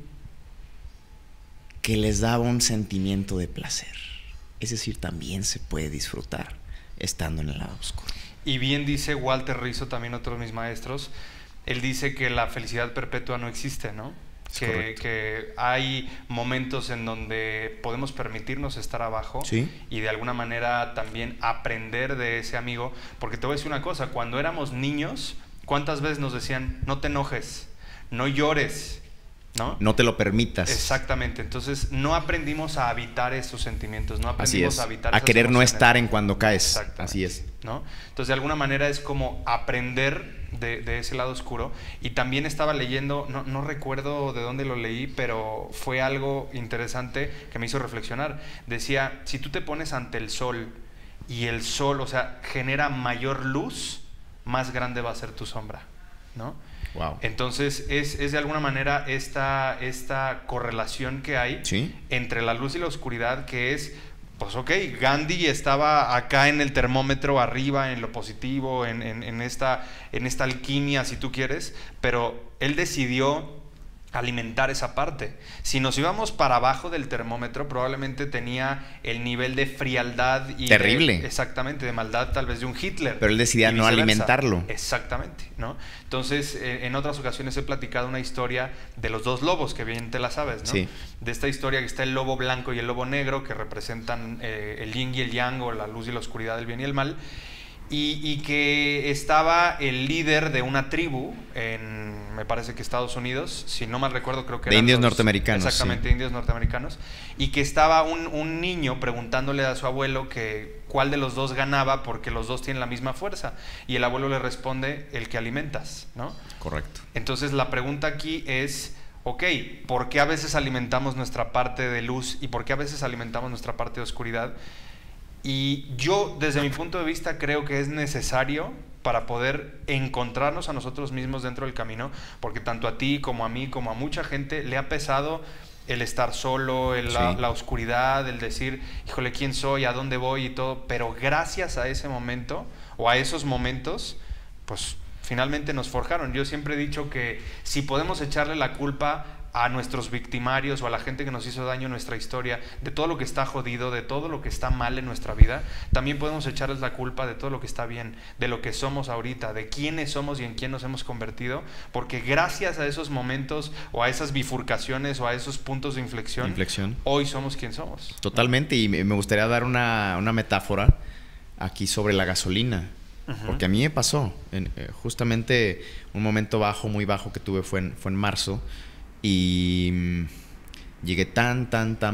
Speaker 2: que les daba un sentimiento de placer. Es decir, también se puede disfrutar estando en el lado oscuro.
Speaker 1: Y bien dice Walter Rizzo, también otro de mis maestros, él dice que la felicidad perpetua no existe, ¿no? Que hay momentos en donde podemos permitirnos estar abajo,
Speaker 2: ¿sí? Y
Speaker 1: de alguna manera también aprender de ese amigo, porque te voy a decir una cosa, cuando éramos niños, ¿cuántas veces nos decían, no te enojes, no llores, ¿no?
Speaker 2: No te lo permitas.
Speaker 1: Exactamente. Entonces, no aprendimos a habitar esos sentimientos, no aprendimos a habitar
Speaker 2: esas querer
Speaker 1: emociones.
Speaker 2: No estar en cuando caes. Así es.
Speaker 1: ¿No? Entonces, de alguna manera es como aprender de ese lado oscuro. Y también estaba leyendo, no recuerdo de dónde lo leí, pero fue algo interesante que me hizo reflexionar. Decía, si tú te pones ante el sol y el sol, o sea, genera mayor luz, más grande va a ser tu sombra, ¿no?
Speaker 2: Wow.
Speaker 1: Entonces es de alguna manera esta correlación que hay, ¿sí?, entre la luz y la oscuridad, que es, pues ok, Gandhi estaba acá en el termómetro arriba, en lo positivo, en esta alquimia, si tú quieres, pero él decidió alimentar esa parte. Si nos íbamos para abajo del termómetro, probablemente tenía el nivel de frialdad y
Speaker 2: terrible.
Speaker 1: Exactamente, de maldad tal vez de un Hitler.
Speaker 2: Pero él decidía no alimentarlo.
Speaker 1: Exactamente, ¿no? Entonces, en otras ocasiones he platicado una historia de los dos lobos, que bien te la sabes, ¿no?
Speaker 2: Sí.
Speaker 1: De esta historia que está el lobo blanco y el lobo negro, que representan el yin y el yang, o la luz y la oscuridad, el bien y el mal. Y que estaba el líder de una tribu en, me parece que Estados Unidos, si no mal recuerdo, creo que
Speaker 2: de indios norteamericanos.
Speaker 1: Exactamente,
Speaker 2: sí.
Speaker 1: Indios norteamericanos. Y que estaba un niño preguntándole a su abuelo que cuál de los dos ganaba, porque los dos tienen la misma fuerza. Y el abuelo le responde, el que alimentas, ¿no?
Speaker 2: Correcto.
Speaker 1: Entonces la pregunta aquí es, ok, ¿por qué a veces alimentamos nuestra parte de luz y por qué a veces alimentamos nuestra parte de oscuridad? Y yo, desde mi punto de vista, creo que es necesario
Speaker 3: para poder encontrarnos a nosotros mismos dentro del camino, porque tanto a ti como a mí, como a mucha gente, le ha pesado el estar solo, la oscuridad, el decir, híjole, ¿quién soy? ¿A dónde voy? Y todo. Pero gracias a ese momento, o a esos momentos, pues finalmente nos forjaron. Yo siempre he dicho que si podemos echarle la culpa a nuestros victimarios o a la gente que nos hizo daño en nuestra historia, de todo lo que está jodido, de todo lo que está mal en nuestra vida, también podemos echarles la culpa de todo lo que está bien, de lo que somos ahorita, de quiénes somos y en quién nos hemos convertido, porque gracias a esos momentos o a esas bifurcaciones o a esos puntos de inflexión. Hoy somos quien somos.
Speaker 2: Totalmente, y me gustaría dar una metáfora aquí sobre la gasolina. Porque a mí me pasó, justamente un momento bajo, muy bajo que tuve fue en marzo. Y llegué tan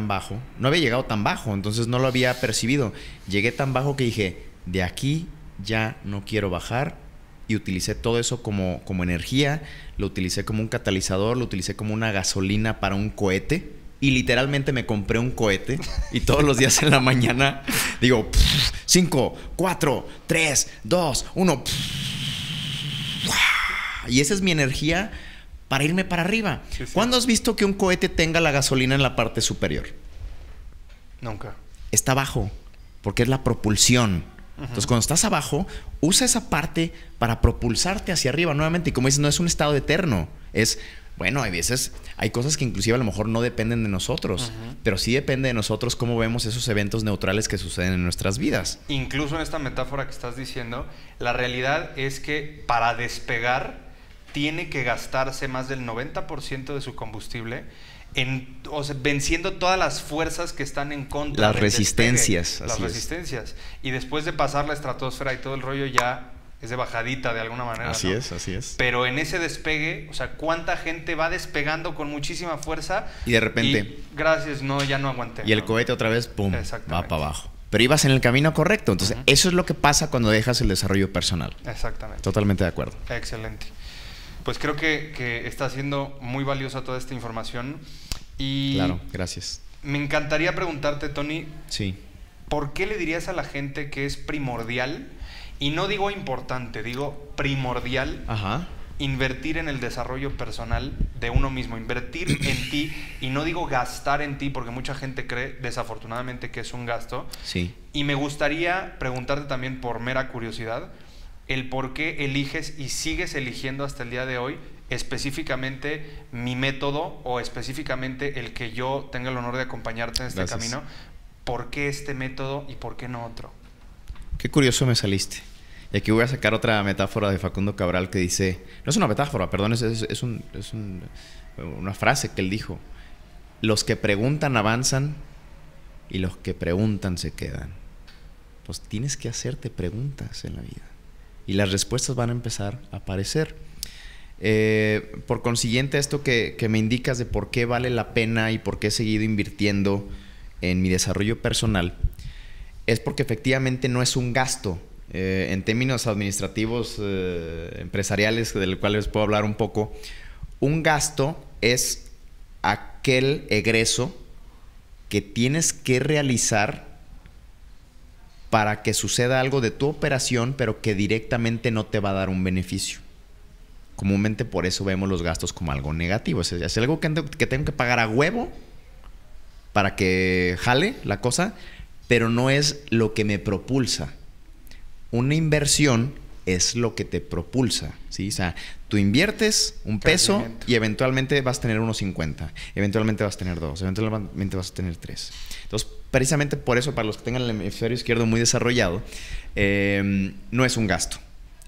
Speaker 2: bajo. No había llegado tan bajo, entonces no lo había percibido. Llegué tan bajo que dije, de aquí ya no quiero bajar. Y utilicé todo eso como energía. Lo utilicé como un catalizador, lo utilicé como una gasolina para un cohete. Y literalmente me compré un cohete. Y todos los días en la mañana digo, 5, 4, 3, 2, 1. Y esa es mi energía para irme para arriba. Sí. ¿Cuándo has visto que un cohete tenga la gasolina en la parte superior?
Speaker 3: Nunca.
Speaker 2: Está abajo, porque es la propulsión. Entonces, cuando estás abajo, usa esa parte para propulsarte hacia arriba nuevamente. Y como dices, no es un estado eterno. Es, bueno, hay veces, hay cosas que inclusive a lo mejor no dependen de nosotros. Pero sí depende de nosotros cómo vemos esos eventos neutrales que suceden en nuestras vidas.
Speaker 3: Incluso en esta metáfora que estás diciendo, la realidad es que para despegar tiene que gastarse más del 90% de su combustible venciendo todas las fuerzas que están en contra
Speaker 2: las resistencias.
Speaker 3: Las resistencias. Y después de pasar la estratosfera y todo el rollo ya es de bajadita de alguna manera.
Speaker 2: Así es.
Speaker 3: Pero en ese despegue, o sea, ¿cuánta gente va despegando con muchísima fuerza?
Speaker 2: Y de repente...
Speaker 3: gracias, ya no aguanté.
Speaker 2: Y el cohete otra vez, pum, va para abajo. Pero ibas en el camino correcto. Entonces, eso es lo que pasa cuando dejas el desarrollo personal.
Speaker 3: Exactamente.
Speaker 2: Totalmente de acuerdo.
Speaker 3: Excelente. Pues creo que está siendo muy valiosa toda esta información. Y
Speaker 2: claro, gracias.
Speaker 3: Me encantaría preguntarte, Tony,
Speaker 2: sí,
Speaker 3: ¿por qué le dirías a la gente que es primordial, y no digo importante, digo primordial, invertir en el desarrollo personal de uno mismo, invertir en ti, y no digo gastar en ti, porque mucha gente cree, desafortunadamente, que es un gasto?
Speaker 2: Sí.
Speaker 3: Y me gustaría preguntarte también, por mera curiosidad, el por qué eliges y sigues eligiendo hasta el día de hoy específicamente mi método, o específicamente el que yo tenga el honor de acompañarte en este camino. ¿Por qué este método y por qué no otro?
Speaker 2: Qué curioso me saliste. Y aquí voy a sacar otra metáfora de Facundo Cabral que dice... No es una metáfora, perdón, es una frase que él dijo. Los que preguntan avanzan y los que preguntan se quedan. Pues tienes que hacerte preguntas en la vida. Y las respuestas van a empezar a aparecer. Por consiguiente, esto que me indicas de por qué vale la pena y por qué he seguido invirtiendo en mi desarrollo personal, es porque efectivamente no es un gasto. En términos administrativos, empresariales, del cual les puedo hablar un poco, un gasto es aquel egreso que tienes que realizar para que suceda algo de tu operación, pero que directamente no te va a dar un beneficio. Comúnmente por eso vemos los gastos como algo negativo. Es algo que tengo que pagar a huevo para que jale la cosa, pero no es lo que me propulsa. Una inversión es lo que te propulsa, ¿sí? O sea, tú inviertes un peso y eventualmente vas a tener unos 50, eventualmente vas a tener 2, eventualmente vas a tener 3. Entonces, precisamente por eso, para los que tengan el hemisferio izquierdo muy desarrollado, no es un gasto,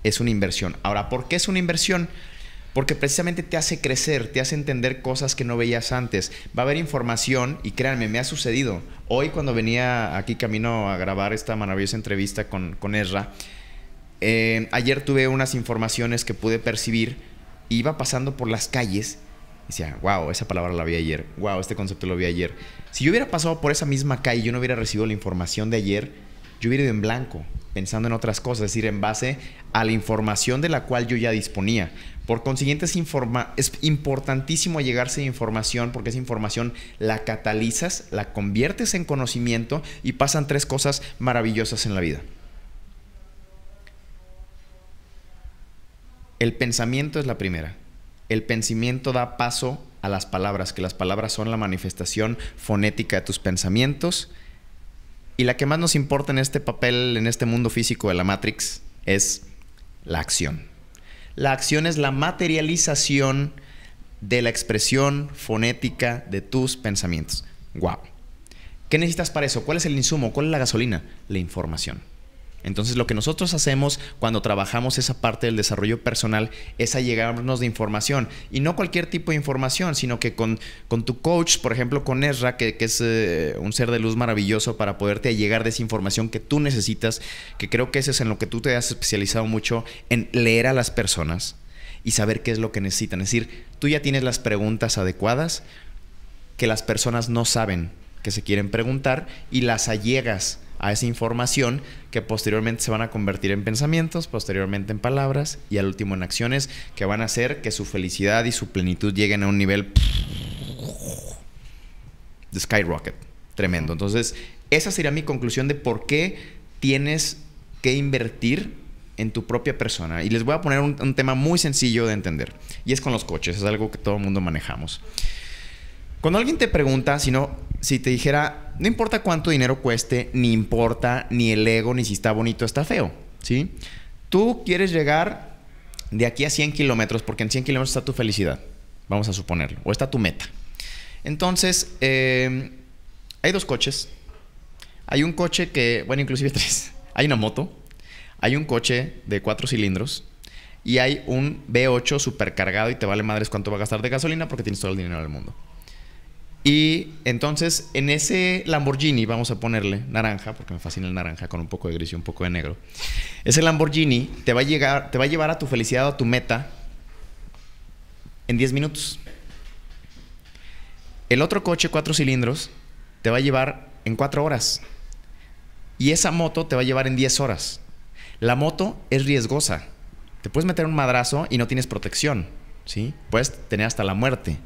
Speaker 2: es una inversión. Ahora, ¿por qué es una inversión? Porque precisamente te hace crecer, te hace entender cosas que no veías antes. Va a haber información, y créanme, me ha sucedido. Hoy, cuando venía aquí camino a grabar esta maravillosa entrevista con Ezra, ayer tuve unas informaciones que pude percibir. Iba pasando por las calles y decía, wow, esa palabra la vi ayer. Wow, este concepto lo vi ayer. Si yo hubiera pasado por esa misma calle y yo no hubiera recibido la información de ayer, yo hubiera ido en blanco, pensando en otras cosas, es decir, en base a la información de la cual yo ya disponía. Por consiguiente, es importantísimo llegarse a información, porque esa información la catalizas, la conviertes en conocimiento y pasan 3 cosas maravillosas en la vida. El pensamiento es la primera. El pensamiento da paso a las palabras, que las palabras son la manifestación fonética de tus pensamientos. Y la que más nos importa en este papel, en este mundo físico de la Matrix, es la acción. La acción es la materialización de la expresión fonética de tus pensamientos. ¡Wow! ¿Qué necesitas para eso? ¿Cuál es el insumo? ¿Cuál es la gasolina? La información. Entonces, lo que nosotros hacemos cuando trabajamos esa parte del desarrollo personal es allegarnos de información. Y no cualquier tipo de información, sino que con tu coach, por ejemplo, con Ezra, que es un ser de luz maravilloso para poderte allegar de esa información que tú necesitas, que creo que eso es en lo que tú te has especializado mucho, en leer a las personas y saber qué es lo que necesitan. Es decir, tú ya tienes las preguntas adecuadas que las personas no saben que se quieren preguntar y las allegas a esa información que posteriormente se van a convertir en pensamientos, posteriormente en palabras y al último en acciones que van a hacer que su felicidad y su plenitud lleguen a un nivel de skyrocket, tremendo. Entonces, esa sería mi conclusión de por qué tienes que invertir en tu propia persona. Y les voy a poner un tema muy sencillo de entender, y es con los coches, es algo que todo el mundo manejamos. Cuando alguien te pregunta, si te dijera, no importa cuánto dinero cueste, ni importa ni el ego, ni si está bonito o está feo, ¿sí? Tú quieres llegar de aquí a 100 kilómetros, porque en 100 kilómetros está tu felicidad, vamos a suponerlo, o está tu meta. Entonces, hay dos coches. Hay un coche que, bueno, inclusive tres. Hay una moto, hay un coche de 4 cilindros y hay un V8 supercargado y te vale madres cuánto va a gastar de gasolina porque tienes todo el dinero del mundo. Y entonces en ese Lamborghini, vamos a ponerle naranja, porque me fascina el naranja con un poco de gris y un poco de negro. Ese Lamborghini te va a llevar a tu felicidad, a tu meta, en 10 minutos. El otro coche, 4 cilindros, te va a llevar en 4 horas. Y esa moto te va a llevar en 10 horas. La moto es riesgosa. Te puedes meter un madrazo y no tienes protección, ¿sí? Puedes tener hasta la muerte.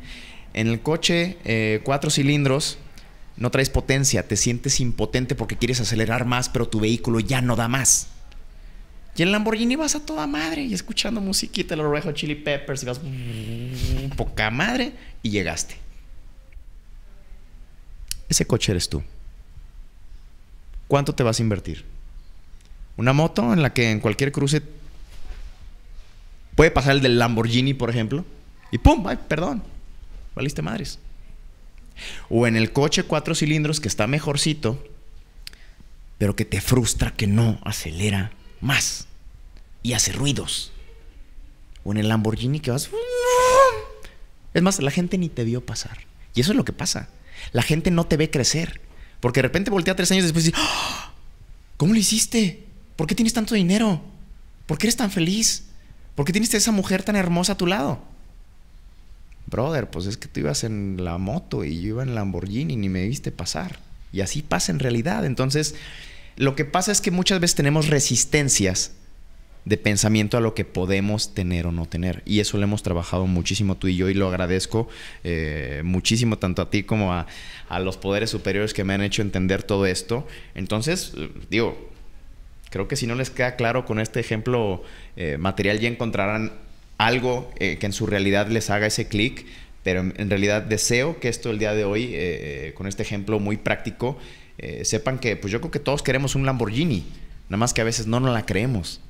Speaker 2: En el coche 4 cilindros no traes potencia, te sientes impotente porque quieres acelerar más, pero tu vehículo ya no da más. Y en el Lamborghini vas a toda madre y escuchando musiquita, los Red Hot Chili Peppers, y vas poca madre y llegaste. Ese coche eres tú. ¿Cuánto te vas a invertir? Una moto en la que en cualquier cruce puede pasar el del Lamborghini, por ejemplo, y ¡pum! ¡Ay, perdón! Valiste madres. O en el coche 4 cilindros que está mejorcito, pero que te frustra que no acelera más y hace ruidos. O en el Lamborghini que vas... Es más, la gente ni te vio pasar. Y eso es lo que pasa. La gente no te ve crecer. Porque de repente voltea 3 años después y dice, ¡oh! ¿Cómo lo hiciste? ¿Por qué tienes tanto dinero? ¿Por qué eres tan feliz? ¿Por qué tienes a esa mujer tan hermosa a tu lado? Brother, pues es que tú ibas en la moto y yo iba en Lamborghini y ni me viste pasar. Y así pasa en realidad. Entonces, lo que pasa es que muchas veces tenemos resistencias de pensamiento a lo que podemos tener o no tener. Y eso lo hemos trabajado muchísimo tú y yo, y lo agradezco muchísimo tanto a ti como a los poderes superiores que me han hecho entender todo esto. Entonces, digo, creo que si no les queda claro con este ejemplo material, ya encontrarán algo que en su realidad les haga ese clic, pero en realidad deseo que esto el día de hoy, con este ejemplo muy práctico, sepan que pues yo creo que todos queremos un Lamborghini, nada más que a veces no nos la creemos,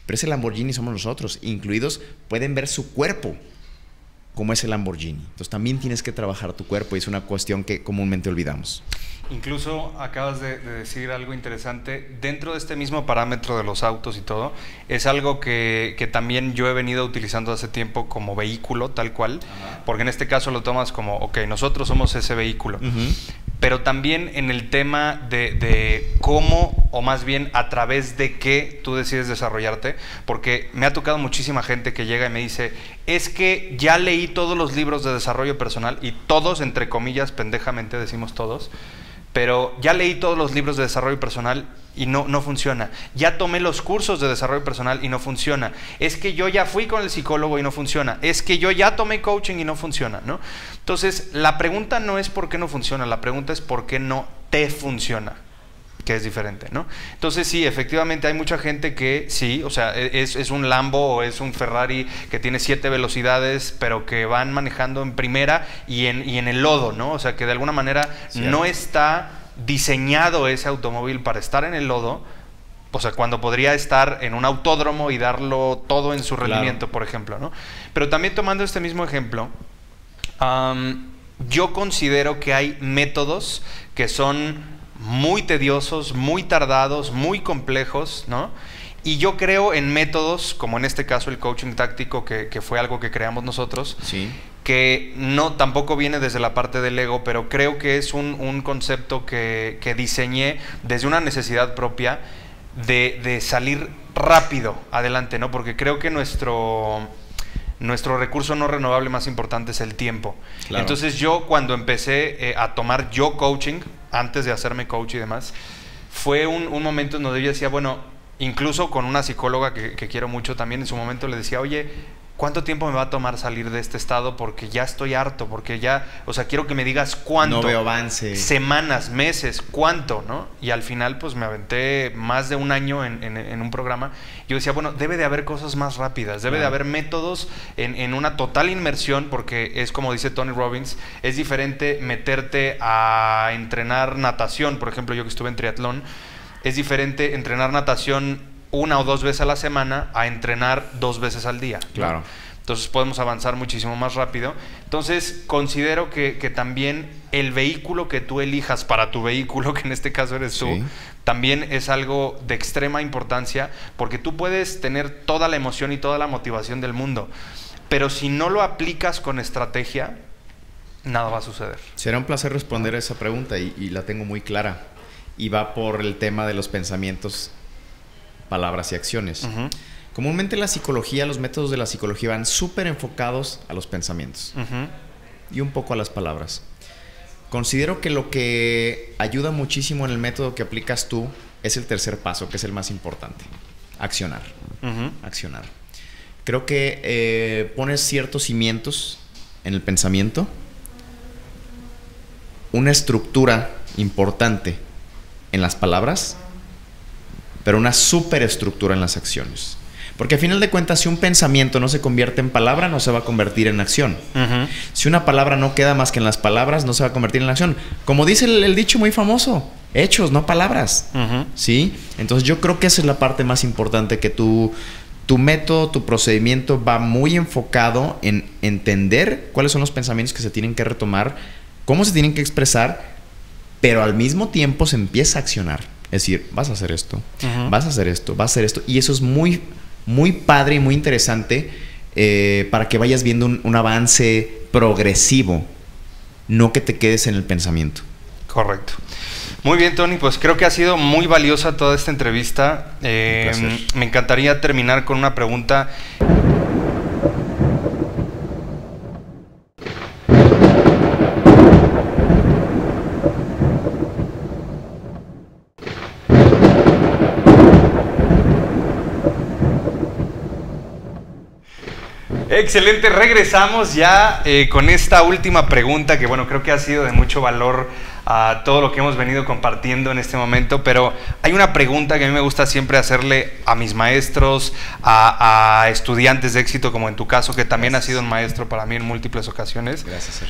Speaker 2: pero ese Lamborghini somos nosotros, incluidos pueden ver su cuerpo como ese Lamborghini. Entonces también tienes que trabajar tu cuerpo y es una cuestión que comúnmente olvidamos.
Speaker 1: Incluso acabas de decir algo interesante. Dentro de este mismo parámetro de los autos y todo, es algo que también yo he venido utilizando hace tiempo como vehículo, tal cual. Ajá. Porque en este caso lo tomas como, ok, nosotros somos ese vehículo. Pero también en el tema de cómo, o más bien a través de qué tú decides desarrollarte. Porque me ha tocado muchísima gente que llega y me dice, es que ya leí todos los libros de desarrollo personal, y todos, entre comillas, pendejamente decimos todos, pero ya leí todos los libros de desarrollo personal y no funciona. Ya tomé los cursos de desarrollo personal y no funciona. Es que yo ya fui con el psicólogo y no funciona. Es que yo ya tomé coaching y no funciona, ¿no? Entonces, la pregunta no es por qué no funciona, la pregunta es por qué no te funciona.
Speaker 3: que es diferente, ¿no? Entonces sí, efectivamente hay mucha gente que sí, o sea, es un Lambo o es un Ferrari que tiene 7 velocidades, pero que van manejando en primera y en el lodo, ¿no? O sea, que de alguna manera no está diseñado ese automóvil para estar en el lodo, o sea, cuando podría estar en un autódromo y darlo todo en su rendimiento, por ejemplo, ¿no? Pero también tomando este mismo ejemplo, yo considero que hay métodos que son muy tediosos, muy tardados, muy complejos, ¿no? Y yo creo en métodos, como en este caso el coaching táctico, que fue algo que creamos nosotros,
Speaker 2: sí,
Speaker 3: que no tampoco viene desde la parte del ego, pero creo que es un concepto que diseñé desde una necesidad propia de salir rápido adelante, ¿no? Porque creo que nuestro recurso no renovable más importante es el tiempo. Claro. Entonces yo cuando empecé a tomar yo coaching, antes de hacerme coach y demás, fue un momento en donde yo decía, bueno, incluso con una psicóloga que quiero mucho también, en su momento le decía, oye, ¿cuánto tiempo me va a tomar salir de este estado? Porque ya estoy harto, porque ya, o sea, quiero que me digas cuánto.
Speaker 2: No veo avance.
Speaker 3: Semanas, meses, cuánto, ¿no? Y al final, pues me aventé más de un año en un programa. Yo decía, bueno, debe de haber cosas más rápidas, debe de haber métodos en una total inmersión, porque es como dice Tony Robbins, es diferente meterte a entrenar natación, por ejemplo, yo que estuve en triatlón, es diferente entrenar natación 1 o 2 veces a la semana a entrenar 2 veces al día, ¿no?
Speaker 2: Claro.
Speaker 3: Entonces podemos avanzar muchísimo más rápido. Entonces considero que también el vehículo que tú elijas para tu vehículo, que en este caso eres tú, también es algo de extrema importancia, porque tú puedes tener toda la emoción y toda la motivación del mundo, pero si no lo aplicas con estrategia, nada va a suceder.
Speaker 2: Será un placer responder a esa pregunta y la tengo muy clara. Y va por el tema de los pensamientos, palabras y acciones. Comúnmente la psicología, los métodos de la psicología van súper enfocados a los pensamientos y un poco a las palabras. Considero que lo que ayuda muchísimo en el método que aplicas tú es el tercer paso, que es el más importante: accionar. Accionar. Creo que pones ciertos cimientos en el pensamiento, una estructura importante en las palabras, pero una superestructura en las acciones. Porque a final de cuentas, si un pensamiento no se convierte en palabra, no se va a convertir en acción. Si una palabra no queda más que en las palabras, no se va a convertir en acción. Como dice el dicho muy famoso, hechos, no palabras. ¿Sí? Entonces yo creo que esa es la parte más importante, que tu método, tu procedimiento va muy enfocado en entender cuáles son los pensamientos que se tienen que retomar, cómo se tienen que expresar, pero al mismo tiempo se empieza a accionar. Es decir, vas a hacer esto, vas a hacer esto, vas a hacer esto. Y eso es muy, muy padre y muy interesante para que vayas viendo un avance progresivo, no que te quedes en el pensamiento.
Speaker 3: Correcto. Muy bien, Tony, pues creo que ha sido muy valiosa toda esta entrevista. Me encantaría terminar con una pregunta. Excelente, regresamos ya con esta última pregunta que, bueno, creo que ha sido de mucho valor a todo lo que hemos venido compartiendo en este momento, pero hay una pregunta que a mí me gusta siempre hacerle a mis maestros, a estudiantes de éxito, como en tu caso, que también has sido un maestro para mí en múltiples ocasiones.
Speaker 2: Gracias.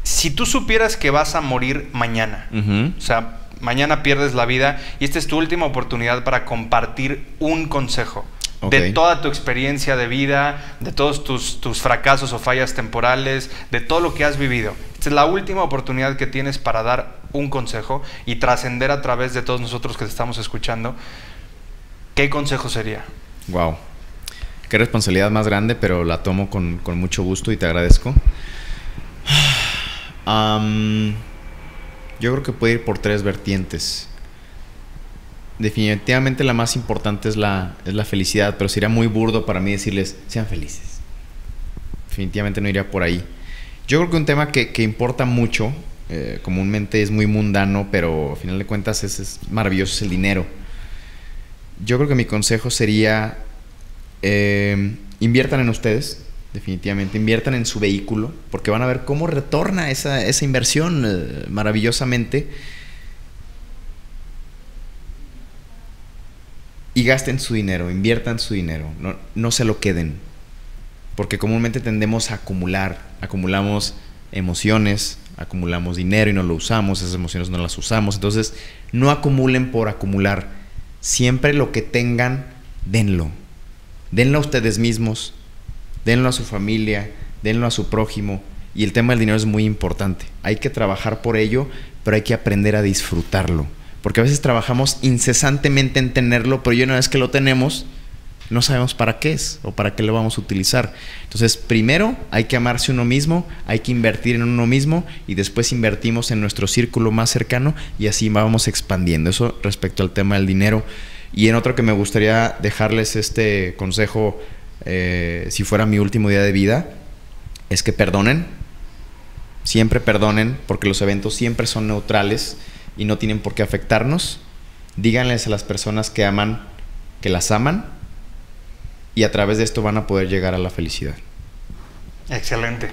Speaker 3: Si tú supieras que vas a morir mañana, o sea, mañana pierdes la vida y esta es tu última oportunidad para compartir un consejo. De toda tu experiencia de vida, de todos tus fracasos o fallas temporales, de todo lo que has vivido. Esta es la última oportunidad que tienes para dar un consejo y trascender a través de todos nosotros que te estamos escuchando. ¿Qué consejo sería?
Speaker 2: Wow. Qué responsabilidad más grande, pero la tomo con mucho gusto y te agradezco. Yo creo que puede ir por 3 vertientes. Definitivamente la más importante es la felicidad, pero sería muy burdo para mí decirles, sean felices. Definitivamente no iría por ahí. Yo creo que un tema que importa mucho, comúnmente es muy mundano, pero a final de cuentas es maravilloso, es el dinero. Yo creo que mi consejo sería, inviertan en ustedes, definitivamente, inviertan en su vehículo, porque van a ver cómo retorna esa inversión maravillosamente. y gasten su dinero, inviertan su dinero, no se lo queden. Porque comúnmente tendemos a acumular, acumulamos emociones, acumulamos dinero y no lo usamos, esas emociones no las usamos. Entonces, no acumulen por acumular. Siempre lo que tengan, denlo. Denlo a ustedes mismos, denlo a su familia, denlo a su prójimo. Y el tema del dinero es muy importante. Hay que trabajar por ello, pero hay que aprender a disfrutarlo. Porque a veces trabajamos incesantemente en tenerlo, pero ya una vez que lo tenemos, no sabemos para qué es o para qué lo vamos a utilizar. Entonces, primero hay que amarse uno mismo, hay que invertir en uno mismo y después invertimos en nuestro círculo más cercano y así vamos expandiendo. Eso respecto al tema del dinero. Y en otro que me gustaría dejarles este consejo, si fuera mi último día de vida, es que perdonen. Siempre perdonen, porque los eventos siempre son neutrales y no tienen por qué afectarnos. Díganles a las personas que aman que las aman y a través de esto van a poder llegar a la felicidad.
Speaker 1: Excelente.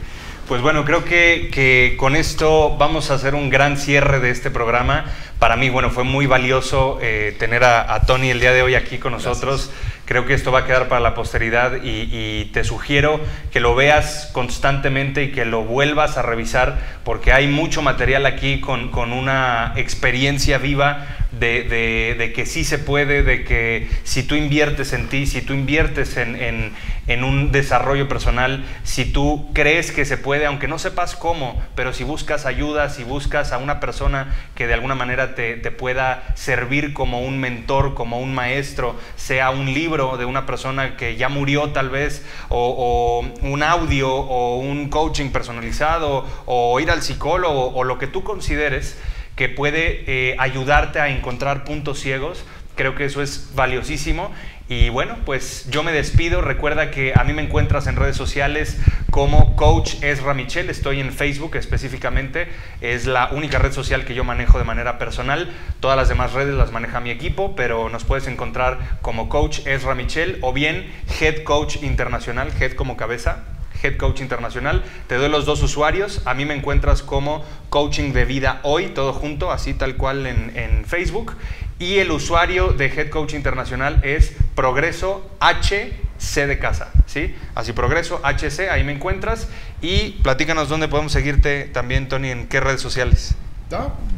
Speaker 1: Pues bueno, creo que con esto vamos a hacer un gran cierre de este programa. Para mí, bueno, fue muy valioso tener a Tony el día de hoy aquí con nosotros. Gracias. Creo que esto va a quedar para la posteridad y te sugiero que lo veas constantemente y que lo vuelvas a revisar, porque hay mucho material aquí con una experiencia viva de que sí se puede, de que si tú inviertes en ti, si tú inviertes en un desarrollo personal, si tú crees que se puede, aunque no sepas cómo, pero si buscas ayuda, si buscas a una persona que de alguna manera te pueda servir como un mentor, como un maestro, sea un libro de una persona que ya murió tal vez, o un audio, o un coaching personalizado, o ir al psicólogo, o lo que tú consideres que puede ayudarte a encontrar puntos ciegos. Creo que eso es valiosísimo. Y bueno, pues yo me despido. Recuerda que a mí me encuentras en redes sociales como Coach Ezra Michel. Estoy en Facebook específicamente. Es la única red social que yo manejo de manera personal. Todas las demás redes las maneja mi equipo, pero nos puedes encontrar como Coach Ezra Michel o bien Head Coach Internacional, Head como cabeza, Head Coach Internacional. Te doy los dos usuarios. A mí me encuentras como Coaching de Vida Hoy, todo junto, así tal cual en Facebook. Y el usuario de Head Coach Internacional es Progreso HC de casa, ¿sí? Así, Progreso HC, ahí me encuentras. Y platícanos dónde podemos seguirte también, Tony, en qué redes sociales.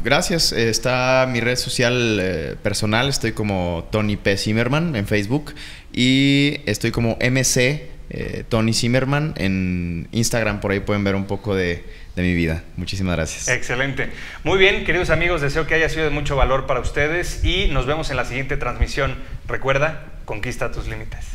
Speaker 2: Gracias. Está mi red social personal. Estoy como Tony P. Zimmerman en Facebook. Y estoy como MC Tony Zimmerman en Instagram. Por ahí pueden ver un poco de mi vida. Muchísimas gracias.
Speaker 1: Excelente. Muy bien, queridos amigos, deseo que haya sido de mucho valor para ustedes y nos vemos en la siguiente transmisión. Recuerda, conquista tus límites.